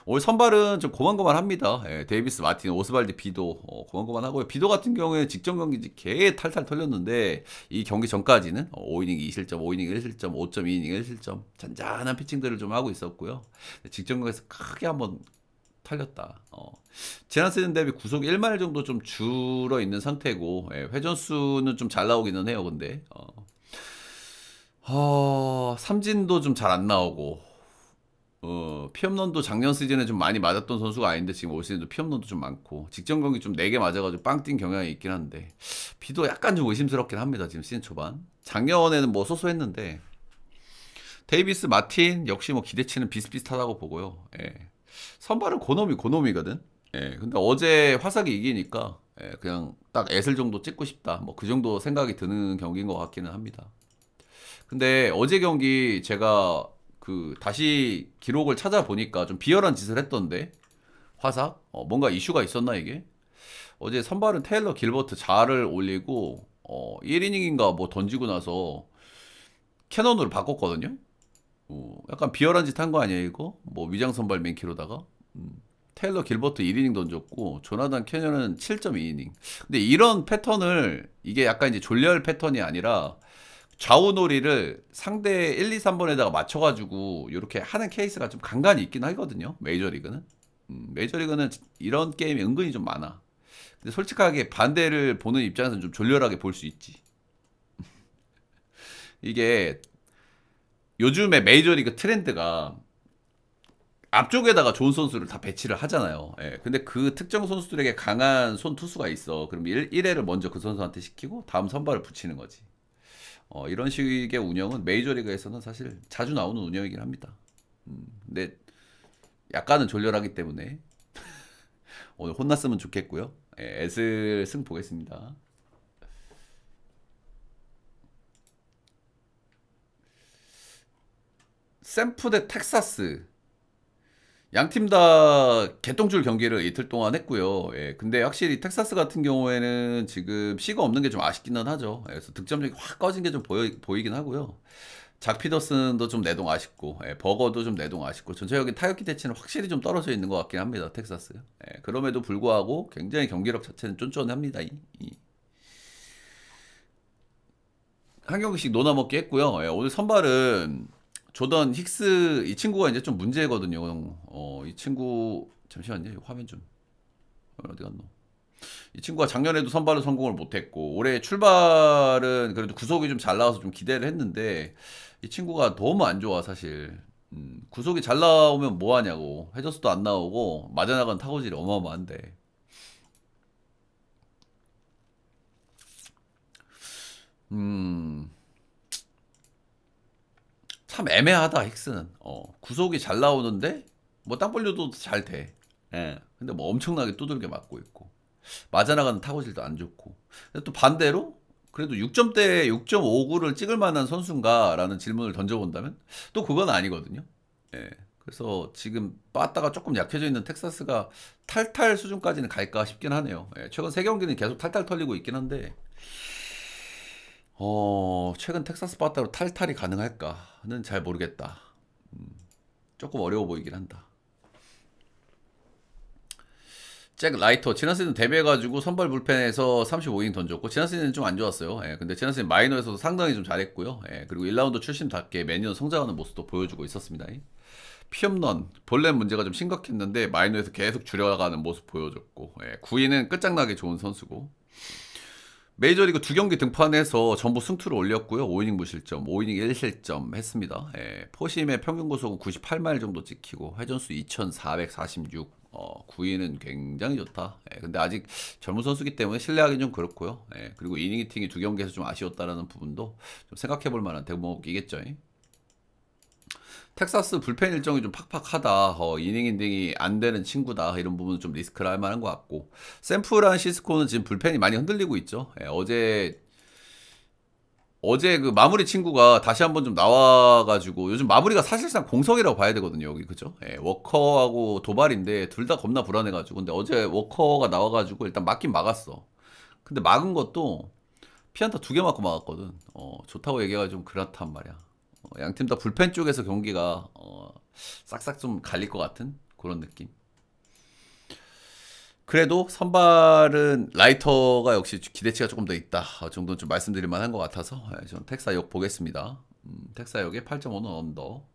오늘 선발은 좀 고만고만합니다. 예, 데이비스, 마틴, 오스발디, 비도 고만고만하고요. 비도 같은 경우에 직전 경기 개 탈탈 털렸는데 이 경기 전까지는 5이닝 2실점, 5이닝 1실점, 5.2이닝 1실점 잔잔한 피칭들을 좀 하고 있었고요. 직전 경기에서 크게 한번 털렸다. 지난 시즌 대비 구속 1마일 정도 좀 줄어 있는 상태고 회전 수는 좀 잘 나오기는 해요. 근데 삼진도 좀 잘 안 나오고 피홈런도 작년 시즌에 좀 많이 맞았던 선수가 아닌데 지금 올 시즌도 피홈런도 좀 많고 직전 경기 좀 4개 맞아가지고 빵 뛴 경향이 있긴 한데 비도 약간 좀 의심스럽긴 합니다. 지금 시즌 초반. 작년에는 뭐 소소했는데 데이비스, 마틴 역시 뭐 기대치는 비슷비슷하다고 보고요. 선발은 고놈이거든. 근데 어제 화삭이 이기니까 그냥 딱 애슬 정도 찍고 싶다. 뭐 그 정도 생각이 드는 경기인 것 같기는 합니다. 근데 어제 경기 제가 그 다시 기록을 찾아보니까 좀 비열한 짓을 했던데 화삭 뭔가 이슈가 있었나 이게 어제 선발은 테일러 길버트 자를 올리고 1이닝인가 뭐 던지고 나서 캐논으로 바꿨거든요. 약간 비열한 짓 한 거 아니야 이거 뭐 위장 선발 맨키로다가 테일러 길버트 1이닝 던졌고 조나단 캐년은 7.2이닝 근데 이런 패턴을 이게 약간 이제 졸렬 패턴이 아니라 좌우놀이를 상대 1, 2, 3번에다가 맞춰가지고 이렇게 하는 케이스가 좀 간간히 있긴 하거든요. 메이저리그는. 메이저리그는 이런 게임이 은근히 좀 많아. 근데 솔직하게 반대를 보는 입장에서는 좀 졸렬하게 볼 수 있지. 이게 요즘에 메이저리그 트렌드가 앞쪽에다가 좋은 선수를 다 배치를 하잖아요. 근데 그 특정 선수들에게 강한 손 투수가 있어. 그럼 1회를 먼저 그 선수한테 시키고 다음 선발을 붙이는 거지. 이런 식의 운영은 메이저리그에서는 사실 자주 나오는 운영이긴 합니다. 근데 약간은 졸렬하기 때문에 오늘 혼났으면 좋겠고요. 애슬 승 보겠습니다. 샘프 대 텍사스. 양팀 다 개똥줄 경기를 이틀 동안 했고요. 근데 확실히 텍사스 같은 경우에는 지금 C가 없는 게 좀 아쉽기는 하죠. 그래서 득점력이 확 꺼진 게 좀 보이긴 하고요. 작 피더슨도 좀 내동 아쉽고, 버거도 좀 내동 아쉽고, 전체적인 타격 기대치는 확실히 좀 떨어져 있는 것 같긴 합니다. 텍사스. 그럼에도 불구하고 굉장히 경기력 자체는 쫀쫀합니다. 한 경기씩 노나먹기 했고요. 오늘 선발은 조던 힉스 이 친구가 이제 좀 문제거든요. 이 친구 잠시만요. 이 화면 좀 어디 갔노? 이 친구가 작년에도 선발로 성공을 못했고 올해 출발은 그래도 구속이 좀 잘 나와서 좀 기대를 했는데 이 친구가 너무 안 좋아 사실. 구속이 잘 나오면 뭐 하냐고. 해저스도 안 나오고 맞아나간 타고질이 어마어마한데. 음, 참 애매하다 힉스는. 구속이 잘 나오는데 뭐 땅볼려도 잘 돼. 예. 근데 뭐 엄청나게 두들겨 맞고 있고 맞아나가는 타고질도 안 좋고. 근데 또 반대로 그래도 6점대 6.59를 찍을 만한 선수인가라는 질문을 던져본다면 또 그건 아니거든요. 예. 그래서 지금 빠따가 조금 약해져 있는 텍사스가 탈탈 수준까지는 갈까 싶긴 하네요. 예. 최근 세 경기는 계속 탈탈 털리고 있긴 한데 최근 텍사스 빠따로 탈탈이 가능할까는 잘 모르겠다. 조금 어려워 보이긴 한다. 잭 라이터 지난 시즌 데뷔해가지고 선발 불펜에서 35이닝 던졌고 지난 시즌은 좀 안 좋았어요. 예, 근데 지난 시즌 마이너에서도 상당히 좀 잘했고요. 예, 그리고 1라운드 출신답게 매년 성장하는 모습도 보여주고 있었습니다. 피홈런 볼넷 문제가 좀 심각했는데 마이너에서 계속 줄여가는 모습 보여줬고 9위는 끝장나게 좋은 선수고 메이저리그 두 경기 등판해서 전부 승투를 올렸고요. 5이닝 무실점, 5이닝 1실점 했습니다. 포심의 평균 구속은 98마일 정도 찍히고 회전수 2446. 9위는 굉장히 좋다. 근데 아직 젊은 선수기 때문에 신뢰하기는 좀 그렇고요. 그리고 이닝 히팅이 두 경기에서 좀 아쉬웠다라는 부분도 좀 생각해 볼 만한 대목이겠죠. 텍사스 불펜 일정이 좀 팍팍하다. 이닝 인딩이 안 되는 친구다. 이런 부분은 좀 리스크를 할 만한 것 같고. 샌프란시스코는 지금 불펜이 많이 흔들리고 있죠. 어제 그 마무리 친구가 다시 한번 좀 나와가지고 요즘 마무리가 사실상 공석이라고 봐야 되거든요. 여기 그죠? 워커하고 도발인데 둘 다 겁나 불안해가지고. 근데 어제 워커가 나와가지고 일단 막긴 막았어. 근데 막은 것도 피안타 두 개 맞고 막았거든. 좋다고 얘기가 좀 그렇단 말이야. 양팀 다 불펜 쪽에서 경기가 싹싹 좀 갈릴 것 같은 그런 느낌. 그래도 선발은 라이터가 역시 기대치가 조금 더 있다 정도는 좀 말씀드릴 만한 것 같아서 저는 텍사역 보겠습니다. 텍사역에 8.5는 언더.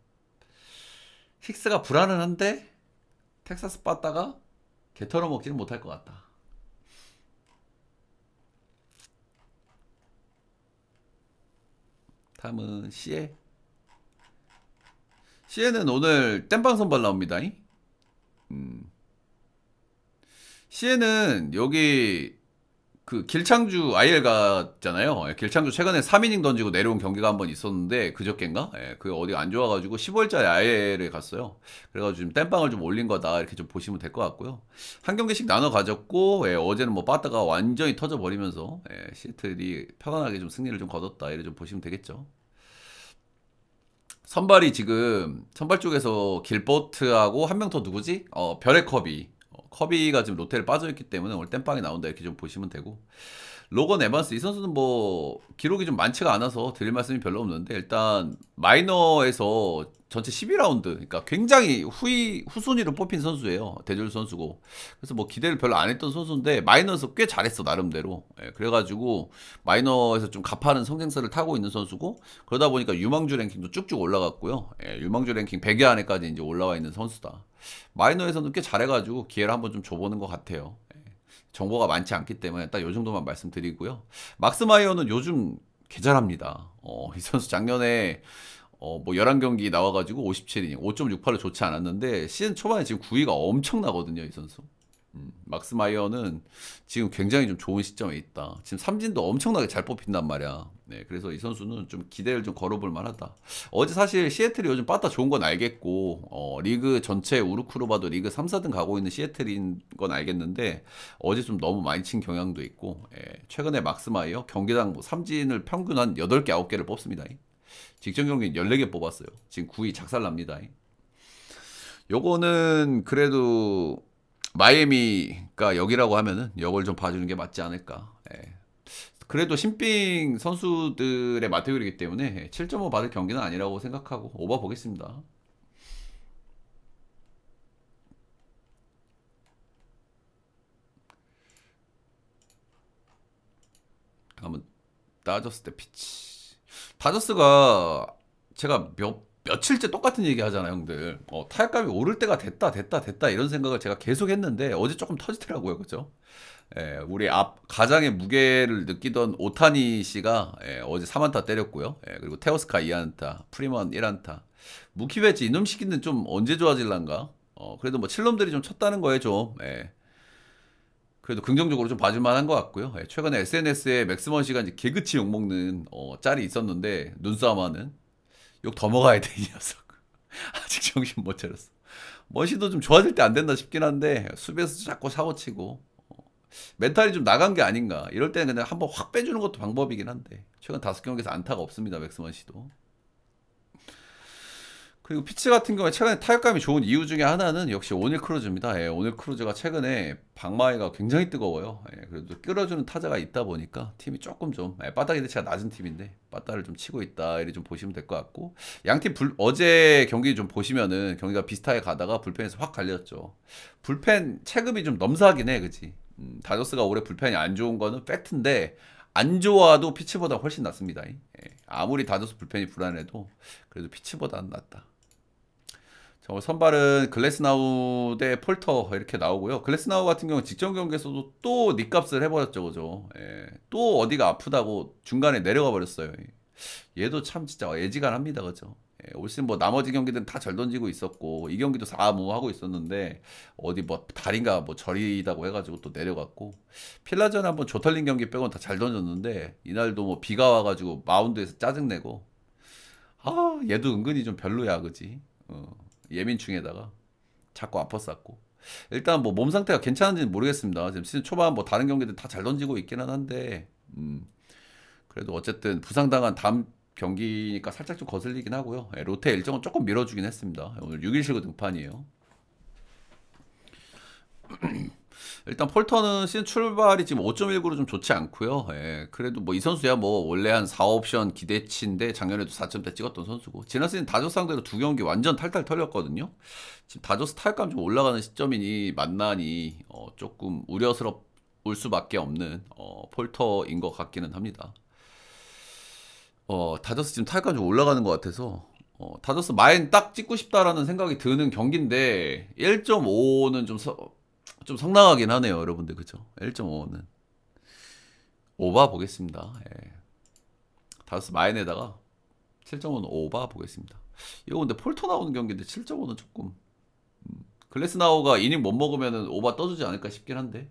힉스가 불안은 한데 텍사스 빠따가 개 털어먹지는 못할 것 같다. 다음은 시에. 시에는 오늘 땜빵 선발 나옵니다. 시에는 여기 그 길창주 IL 갔잖아요. 길창주 최근에 3이닝 던지고 내려온 경기가 한 번 있었는데 그저께인가? 그 어디 안 좋아가지고 15일짜리 IL에 갔어요. 그래가지고 지금 땜빵을 좀 올린 거다 이렇게 좀 보시면 될 것 같고요. 한 경기씩 나눠 가졌고 어제는 뭐 빠따가 완전히 터져버리면서 시애틀이 편안하게 좀 승리를 좀 거뒀다 이렇게 좀 보시면 되겠죠. 선발이 지금 선발 쪽에서 길버트하고 한 명 더 누구지? 별의 커비. 커비가 지금 롯데를 빠져있기 때문에 오늘 땜빵이 나온다 이렇게 좀 보시면 되고 로건 에반스 이 선수는 뭐 기록이 좀 많지가 않아서 드릴 말씀이 별로 없는데 일단 마이너에서 전체 12라운드 그러니까 굉장히 후순위로 뽑힌 선수예요. 대졸 선수고 그래서 뭐 기대를 별로 안 했던 선수인데 마이너에서 꽤 잘했어 나름대로. 그래가지고 마이너에서 좀 가파른 성장세를 타고 있는 선수고 그러다 보니까 유망주 랭킹도 쭉쭉 올라갔고요. 유망주 랭킹 100위 안에까지 이제 올라와 있는 선수다. 마이너에서는 꽤 잘해가지고 기회를 한번 좀 줘보는 것 같아요. 정보가 많지 않기 때문에 딱 요 정도만 말씀드리고요. 막스 마이어는 요즘 개 잘합니다. 이 선수 작년에 뭐 11경기 나와가지고 57이닝, 5.68로 좋지 않았는데 시즌 초반에 지금 9위가 엄청나거든요, 이 선수. 막스 마이어는 지금 굉장히 좀 좋은 시점에 있다. 지금 삼진도 엄청나게 잘 뽑힌단 말이야. 그래서 이 선수는 좀 기대를 좀 걸어볼 만하다. 어제 사실 시애틀이 요즘 빠따 좋은 건 알겠고, 리그 전체 우르크로 봐도 리그 3, 4등 가고 있는 시애틀인 건 알겠는데, 어제 좀 너무 많이 친 경향도 있고, 최근에 막스 마이어 경기당 뭐 삼진을 평균 한 8개, 9개를 뽑습니다. 직전 경기는 14개 뽑았어요. 지금 9위 작살납니다. 요거는 그래도 마이애미가 여기라고 하면은 여걸 좀 봐주는 게 맞지 않을까. 그래도 신빙 선수들의 맞대결이기 때문에 7.5 받을 경기는 아니라고 생각하고 오버 보겠습니다. 다음은 다저스 대 피치. 다저스가 제가 몇 며칠째 똑같은 얘기 하잖아요, 형들. 타격감이 오를 때가 됐다 이런 생각을 제가 계속 했는데 어제 조금 터지더라고요, 그죠? 예, 우리 앞 가장의 무게를 느끼던 오타니 씨가 어제 3안타 때렸고요. 그리고 테오스카 2안타, 프리먼 1안타. 무키 배지 이놈 시키는 좀 언제 좋아질란가? 그래도 뭐 칠놈들이 좀 쳤다는 거에 좀 그래도 긍정적으로 좀 봐줄 만한 것 같고요. 최근에 SNS에 맥스먼 씨가 이제 개그치 욕먹는 짤이 있었는데 눈싸움하는 욕 더 먹어야 돼 이 녀석. 아직 정신 못 차렸어. 머시도 좀 좋아질 때 안 됐나 싶긴 한데 수비에서 자꾸 사고치고 멘탈이 좀 나간 게 아닌가. 이럴 때는 그냥 한번 확 빼주는 것도 방법이긴 한데 최근 5경기에서 안타가 없습니다. 맥스먼 씨도. 그리고 피츠 같은 경우에 최근에 타격감이 좋은 이유 중에 하나는 역시 오닐 크루즈입니다. 오닐 크루즈가 최근에 방망이가 굉장히 뜨거워요. 그래도 끌어주는 타자가 있다 보니까 팀이 조금 좀 바닥 기대치가 낮은 팀인데 바닥을 좀 치고 있다 이렇게 좀 보시면 될 것 같고 양팀 어제 경기 좀 보시면은 경기가 비슷하게 가다가 불펜에서 확 갈렸죠. 불펜 체급이 좀 넘사하긴 해, 그치? 다저스가 올해 불펜이 안 좋은 거는 팩트인데 안 좋아도 피츠보다 훨씬 낫습니다. 아무리 다저스 불펜이 불안해도 그래도 피츠보다는 낫다. 선발은 글래스나우 대 폴터 이렇게 나오고요. 글래스나우 같은 경우는 직전 경기에서도 또 닉값을 해버렸죠, 그죠? 또 어디가 아프다고 중간에 내려가 버렸어요. 얘도 참 진짜 애지간합니다, 그죠? 올 시즌 뭐 나머지 경기들은 다 잘 던지고 있었고 이 경기도 4무 하고 있었는데 어디 뭐 다리가 뭐 저리다고 해가지고 또 내려갔고 필라전 한번 조털린 경기 빼고는 다 잘 던졌는데 이날도 뭐 비가 와가지고 마운드에서 짜증내고 얘도 은근히 좀 별로야, 그지? 예민충에다가 자꾸 아팠었고 일단 뭐 몸 상태가 괜찮은지는 모르겠습니다. 지금 시즌 초반 뭐 다른 경기들 다 잘 던지고 있기는 한데 그래도 어쨌든 부상당한 다음 경기니까 살짝 좀 거슬리긴 하고요. 롯데 일정은 조금 밀어주긴 했습니다. 오늘 6일 쉬고 등판이에요. 일단 폴터는 시즌 출발이 지금 5.19로 좀 좋지 않고요. 그래도 뭐 이 선수야 뭐 원래 한 4옵션 기대치인데 작년에도 4점대 찍었던 선수고 지난 시즌 다저스 상대로 2경기 완전 탈탈 털렸거든요. 지금 다저스 타격감 좀 올라가는 시점이니 만나니 조금 우려스러울 수밖에 없는 폴터인 것 같기는 합니다. 다저스 지금 타격감 좀 올라가는 것 같아서 다저스 마인 딱 찍고 싶다라는 생각이 드는 경기인데 1.5는 좀 성나가긴 하네요, 여러분들. 그죠? 1.5는 오바 보겠습니다. 다저스 마인에다가 7.5는 오바 보겠습니다. 이거 근데 폴터 나오는 경기인데 7.5는 조금 글래스나우가 이닝 못 먹으면은 오바 떠주지 않을까 싶긴 한데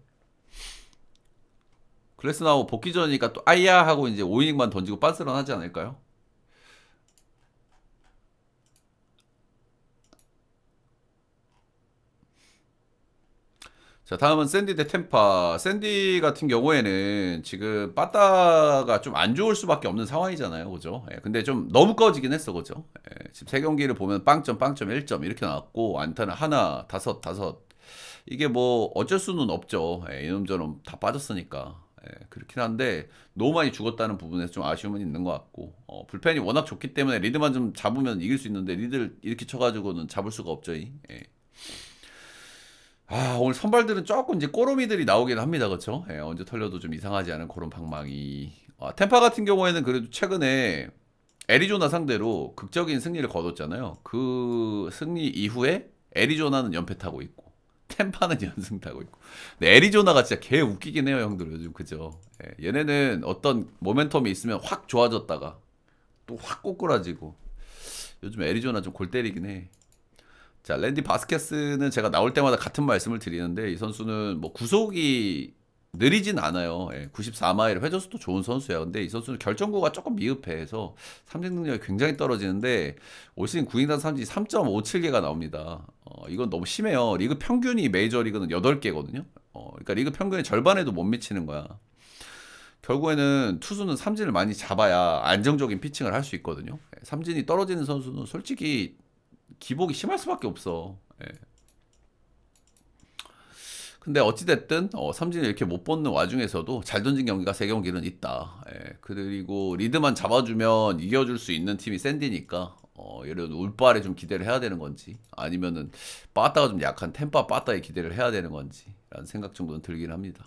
글래스나우 복귀 전이니까 또 아이야 하고 이제 5이닝만 던지고 빤스런 하지 않을까요? 자, 다음은 샌디 대 템파. 샌디 같은 경우에는 지금 빠따가 좀 안 좋을 수밖에 없는 상황이잖아요. 그죠? 근데 좀 너무 꺼지긴 했어. 그죠? 지금 세 경기를 보면 빵점, 빵점, 1점 이렇게 나왔고, 안타는 하나, 다섯, 다섯. 이게 뭐 어쩔 수는 없죠. 이놈저놈 다 빠졌으니까. 그렇긴 한데, 너무 많이 죽었다는 부분에서 좀 아쉬움은 있는 것 같고, 불펜이 워낙 좋기 때문에 리드만 좀 잡으면 이길 수 있는데, 리드를 이렇게 쳐가지고는 잡을 수가 없죠. 오늘 선발들은 조금 이제 꼬로미들이 나오긴 합니다. 그쵸? 언제 털려도 좀 이상하지 않은 그런 방망이. 템파 같은 경우에는 그래도 최근에 애리조나 상대로 극적인 승리를 거뒀잖아요. 그 승리 이후에 애리조나는 연패 타고 있고, 템파는 연승 타고 있고. 근데 애리조나가 진짜 개 웃기긴 해요, 형들 요즘. 그죠? 얘네는 어떤 모멘텀이 있으면 확 좋아졌다가 또 확 꼬꾸라지고. 요즘 애리조나 좀 골 때리긴 해. 자, 랜디 바스케스는 제가 나올 때마다 같은 말씀을 드리는데 이 선수는 뭐 구속이 느리진 않아요. 94마일 회전수도 좋은 선수야. 근데 이 선수는 결정구가 조금 미흡해서 삼진 능력이 굉장히 떨어지는데 올 시즌 구인단 삼진이 3.57개가 나옵니다. 이건 너무 심해요. 리그 평균이 메이저리그는 8개거든요. 그러니까 리그 평균의 절반에도 못 미치는 거야. 결국에는 투수는 삼진을 많이 잡아야 안정적인 피칭을 할 수 있거든요. 삼진이 떨어지는 선수는 솔직히 기복이 심할 수밖에 없어. 근데 어찌됐든 삼진을 이렇게 못 뽑는 와중에서도 잘 던진 경기가 3경기는 있다. 그리고 리드만 잡아주면 이겨줄 수 있는 팀이 샌디니까 예를 들어 울바에 좀 기대를 해야 되는 건지 아니면은 빠따가 좀 약한 템파 빠따에 기대를 해야 되는 건지 라는 생각 정도는 들긴 합니다.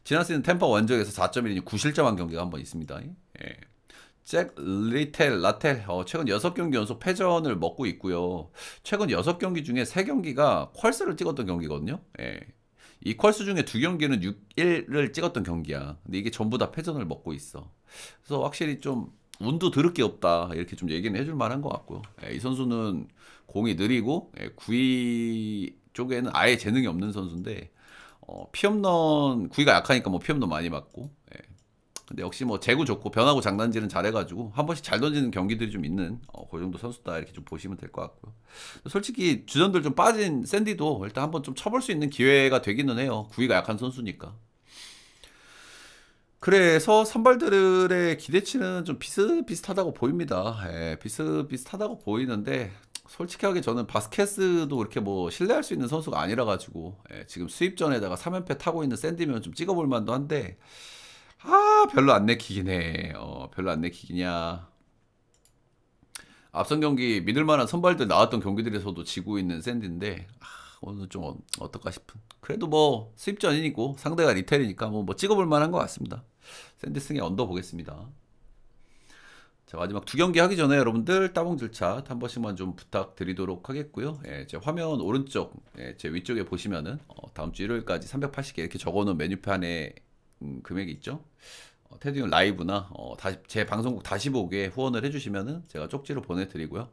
지난 시즌 템파 원정에서 4.1이니 9실점한 경기가 한 번 있습니다. 잭 리텔 라텔 최근 6경기 연속 패전을 먹고 있고요. 최근 6경기 중에 3경기가 퀄스를 찍었던 경기거든요. 예. 이 퀄스 중에 2경기는 6-1을 찍었던 경기야. 근데 이게 전부 다 패전을 먹고 있어. 그래서 확실히 좀 운도 드럽게 없다. 이렇게 좀 얘기는 해줄 만한 것 같고요. 이 선수는 공이 느리고 구위 쪽에는 아예 재능이 없는 선수인데 피홈런 구위가 약하니까 뭐 피홈런 많이 맞고 근데 역시 뭐 제구 좋고 변하고 장단지는 잘해가지고 한 번씩 잘 던지는 경기들이 좀 있는 그 정도 선수다 이렇게 좀 보시면 될 것 같고요. 솔직히 주전들 좀 빠진 샌디도 일단 한번 좀 쳐볼 수 있는 기회가 되기는 해요. 구위가 약한 선수니까. 그래서 선발들의 기대치는 좀 비슷비슷하다고 보입니다. 비슷비슷하다고 보이는데 솔직하게 저는 바스케스도 그렇게 뭐 신뢰할 수 있는 선수가 아니라 가지고 지금 수입전에다가 3연패 타고 있는 샌디면 좀 찍어볼 만도 한데 별로 안 내키긴 해. 별로 안 내키기냐. 앞선 경기 믿을 만한 선발들 나왔던 경기들에서도 지고 있는 샌디인데 오늘 좀 어떨까 싶은. 그래도 뭐 수입전이니고 상대가 리텔이니까 뭐 찍어볼 만한 것 같습니다. 샌디 승에 언더 보겠습니다. 자, 마지막 2경기 하기 전에 여러분들 따봉 절차 한 번씩만 좀 부탁드리도록 하겠고요. 제 화면 오른쪽, 제 위쪽에 보시면은 다음 주 일요일까지 380개 이렇게 적어놓은 메뉴판에 금액이 있죠. 테디용 라이브나 제 방송국 다시 보기에 후원을 해주시면은 제가 쪽지로 보내드리고요.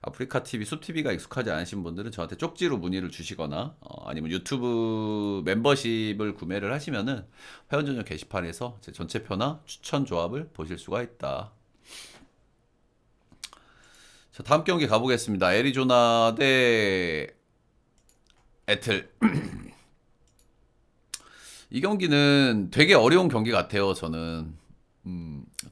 아프리카 TV, 숲 TV가 익숙하지 않으신 분들은 저한테 쪽지로 문의를 주시거나 아니면 유튜브 멤버십을 구매를 하시면은 회원전용 게시판에서 제 전체표나 추천 조합을 보실 수가 있다. 자, 다음 경기 가보겠습니다. 애리조나 대 애틀. 이 경기는 되게 어려운 경기 같아요, 저는.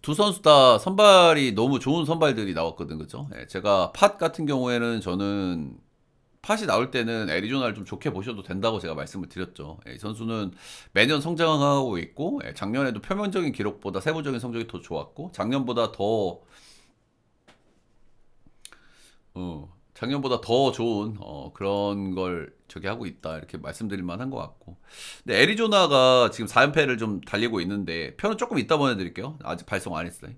두 선수 다 선발이 너무 좋은 선발들이 나왔거든, 그죠? 제가 팟 같은 경우에는 저는 팟이 나올 때는 애리조나를 좀 좋게 보셔도 된다고 제가 말씀을 드렸죠. 이 선수는 매년 성장하고 있고, 작년에도 표면적인 기록보다 세부적인 성적이 더 좋았고, 작년보다 더 좋은 그런 걸 저기 하고 있다 이렇게 말씀드릴 만한 것 같고 근데 애리조나가 지금 4연패를 좀 달리고 있는데 표는 조금 이따 보내드릴게요. 아직 발송 안 했어요.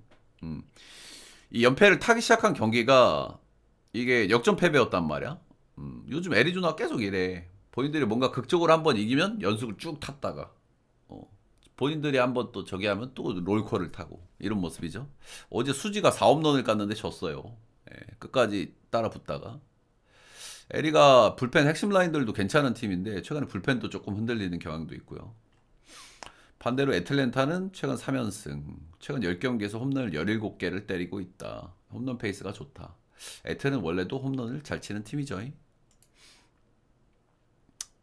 이 연패를 타기 시작한 경기가 이게 역전 패배였단 말이야. 요즘 애리조나가 계속 이래. 본인들이 뭔가 극적으로 한번 이기면 연속을 쭉 탔다가 어, 본인들이 한번 또 저기 하면 또 롤콜을 타고 이런 모습이죠. 어제 수지가 4홈런을 깠는데 졌어요. 끝까지 따라 붙다가 에리가 불펜 핵심 라인들도 괜찮은 팀인데 최근에 불펜도 조금 흔들리는 경향도 있고요. 반대로 애틀랜타는 최근 3연승, 최근 10경기에서 홈런을 17개를 때리고 있다. 홈런 페이스가 좋다. 애틀은 원래도 홈런을 잘 치는 팀이죠.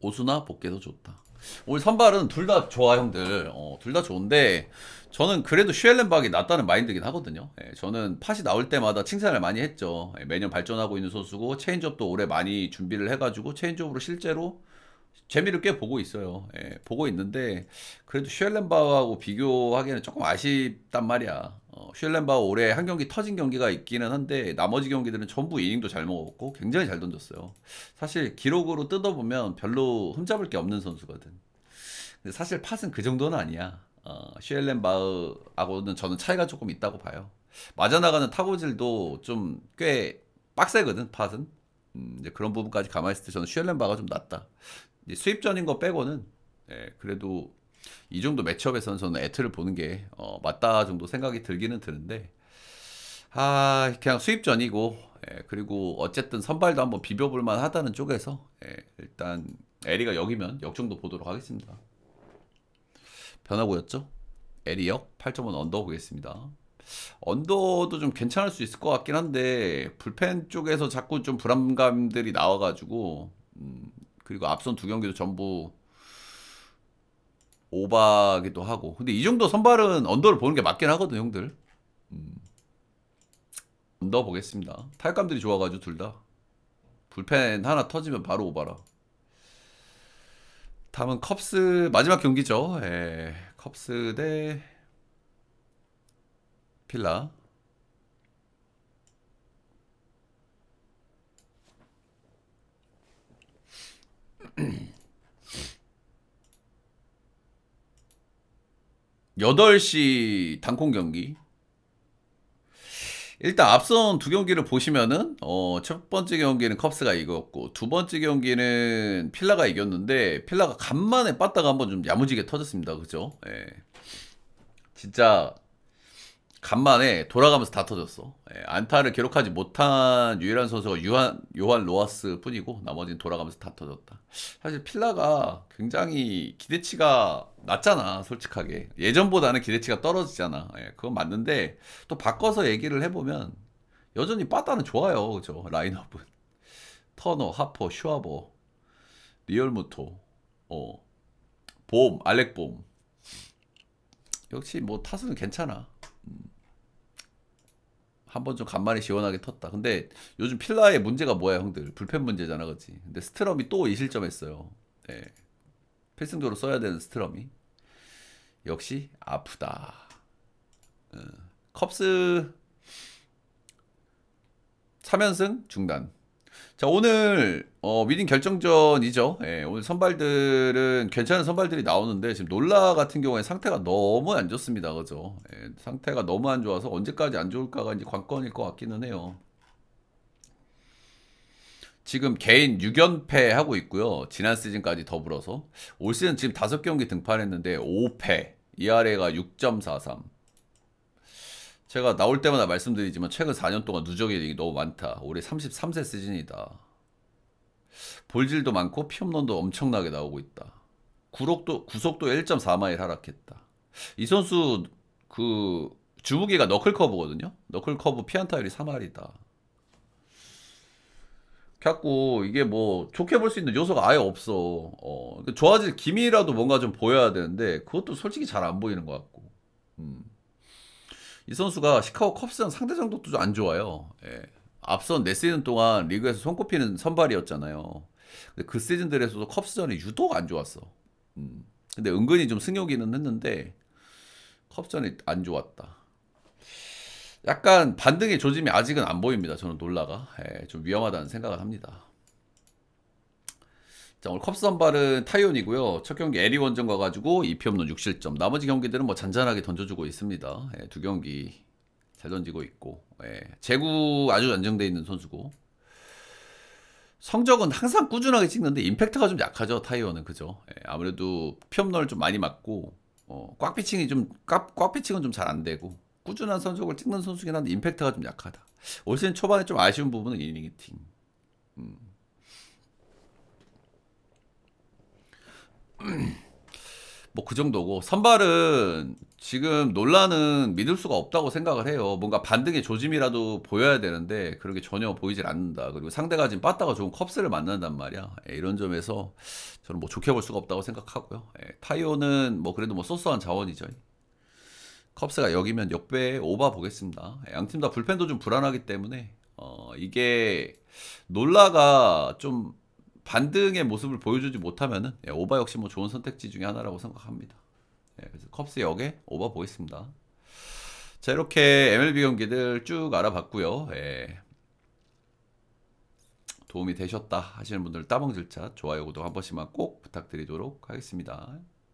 오수나 복귀도 좋다. 오늘 선발은 둘 다 좋아 형들. 둘 다 좋은데 저는 그래도 슈엘렌박이 낫다는 마인드긴 하거든요. 저는 팟이 나올 때마다 칭찬을 많이 했죠. 매년 발전하고 있는 선수고 체인지업도 올해 많이 준비를 해가지고 체인지업으로 실제로 재미를 꽤 보고 있어요. 보고 있는데 그래도 슈엘렌바하고 비교하기에는 조금 아쉽단 말이야. 슈엘렌바가 올해 한 경기 터진 경기가 있기는 한데 나머지 경기들은 전부 이닝도 잘 먹었고 굉장히 잘 던졌어요. 사실 기록으로 뜯어보면 별로 흠잡을 게 없는 선수거든. 근데 사실 팟은 그 정도는 아니야. 슈엘렌바하고는 저는 차이가 조금 있다고 봐요. 맞아나가는 타구질도 좀 꽤 빡세거든, 팟은. 이제 그런 부분까지 감안했을 때 저는 슈엘렌바가 좀 낫다. 수입전인 거 빼고는 그래도 이 정도 매치업에서는 저는 애틀을 보는 게 맞다 정도 생각이 들기는 드는데 그냥 수입전이고 그리고 어쨌든 선발도 한번 비벼볼 만하다는 쪽에서 일단 에리가 역이면 역 정도 보도록 하겠습니다. 변화구였죠? 에리 역 8.5 언더 보겠습니다. 언더도 좀 괜찮을 수 있을 것 같긴 한데 불펜 쪽에서 자꾸 좀 불안감들이 나와가지고 그리고 앞선 2경기도 전부 오바기도 하고 근데 이 정도 선발은 언더를 보는 게 맞긴 하거든 형들. 언더 보겠습니다. 타격감들이 좋아가지고 둘 다 불펜 하나 터지면 바로 오바라. 다음은 컵스 마지막 경기죠. 컵스 대 필라. (8시) 단콩 경기 일단 앞선 두 경기를 보시면은 첫 번째 경기는 컵스가 이겼고 두 번째 경기는 필라가 이겼는데 필라가 간만에 빠따가 한번 좀 야무지게 터졌습니다. 그죠? 예. 진짜 간만에 돌아가면서 다 터졌어. 예, 안타를 기록하지 못한 유일한 선수가 요한 로하스 뿐이고 나머지는 돌아가면서 다 터졌다. 사실 필라가 굉장히 기대치가 낮잖아, 솔직하게. 예전보다는 기대치가 떨어지잖아. 예, 그건 맞는데 또 바꿔서 얘기를 해보면 여전히 빠따는 좋아요, 그죠? 라인업은 터너, 하퍼, 슈아버, 리얼무토, 어, 봄, 알렉 봄. 역시 뭐 타수는 괜찮아. 한번 좀 간만에 시원하게 텄다. 근데 요즘 필라의 문제가 뭐야, 형들? 불펜 문제잖아, 그치? 근데 스트럼이 또 2실점했어요. 예. 필승조로 써야 되는 스트럼이. 역시 아프다. 컵스 3연승 중단. 자, 오늘 위닝 결정전이죠. 예, 오늘 선발들은 괜찮은 선발들이 나오는데 지금 놀라 같은 경우에 상태가 너무 안 좋습니다. 그죠? 예, 상태가 너무 안 좋아서 언제까지 안 좋을까가 이제 관건일 것 같기는 해요. 지금 개인 6연패 하고 있고요. 지난 시즌까지 더불어서 올 시즌 지금 5경기 등판했는데 5패. 이 아래가 6.43. 제가 나올 때마다 말씀드리지만 최근 4년 동안 누적이 너무 많다. 올해 33세 시즌이다. 볼질도 많고 피홈런도 엄청나게 나오고 있다. 구속도 1.4마일 하락했다. 이 선수 그 주무기가 너클 커브거든요. 너클 커브 피안타율이 3할이다. 갖고 이게 뭐 좋게 볼 수 있는 요소가 아예 없어. 좋아질 기미라도 뭔가 좀 보여야 되는데 그것도 솔직히 잘 안 보이는 것 같고. 음. 이 선수가 시카고 컵스랑 상대 장독도 좀 안 좋아요. 예. 앞선 4시즌 동안 리그에서 손꼽히는 선발이었잖아요. 근데 그 시즌들에서도 컵스전이 유독 안 좋았어. 근데 은근히 좀 승효기는 했는데 컵스전이 안 좋았다. 약간 반등의 조짐이 아직은 안 보입니다. 저는 놀라가. 예, 좀 위험하다는 생각을 합니다. 자, 오늘 컵스 선발은 타이온이고요. 첫 경기 에리 원정 가가지고 2피 없는 6실점. 나머지 경기들은 뭐 잔잔하게 던져주고 있습니다. 예, 두 경기 잘 던지고 있고. 예, 제구 아주 안정돼 있는 선수고. 성적은 항상 꾸준하게 찍는데 임팩트가 좀 약하죠. 타이온은 그죠. 예, 아무래도 피업널 좀 많이 맞고 꽉피칭은 좀 잘 안 되고 꾸준한 성적을 찍는 선수긴 한데 임팩트가 좀 약하다. 올 시즌 초반에 좀 아쉬운 부분은 이닝 히팅. 뭐 그 정도고 선발은 지금 논란은 믿을 수가 없다고 생각을 해요. 뭔가 반등의 조짐이라도 보여야 되는데 그렇게 전혀 보이질 않는다. 그리고 상대가 지금 빠따가 좋은 컵스를 만난단 말이야. 예, 이런 점에서 저는 뭐 좋게 볼 수가 없다고 생각하고요. 예, 타이오는 뭐 그래도 뭐 소소한 자원이죠. 컵스가 여기면 역배 오바 보겠습니다. 예, 양팀 다 불펜도 좀 불안하기 때문에 이게 놀라가 좀 반등의 모습을 보여주지 못하면은 오바 역시 뭐 좋은 선택지 중에 하나라고 생각합니다. 그래서 컵스 역에 오바 보겠습니다. 자, 이렇게 MLB 경기들 쭉 알아봤고요. 도움이 되셨다 하시는 분들 따봉 질차 좋아요 구독 한 번씩만 꼭 부탁드리도록 하겠습니다.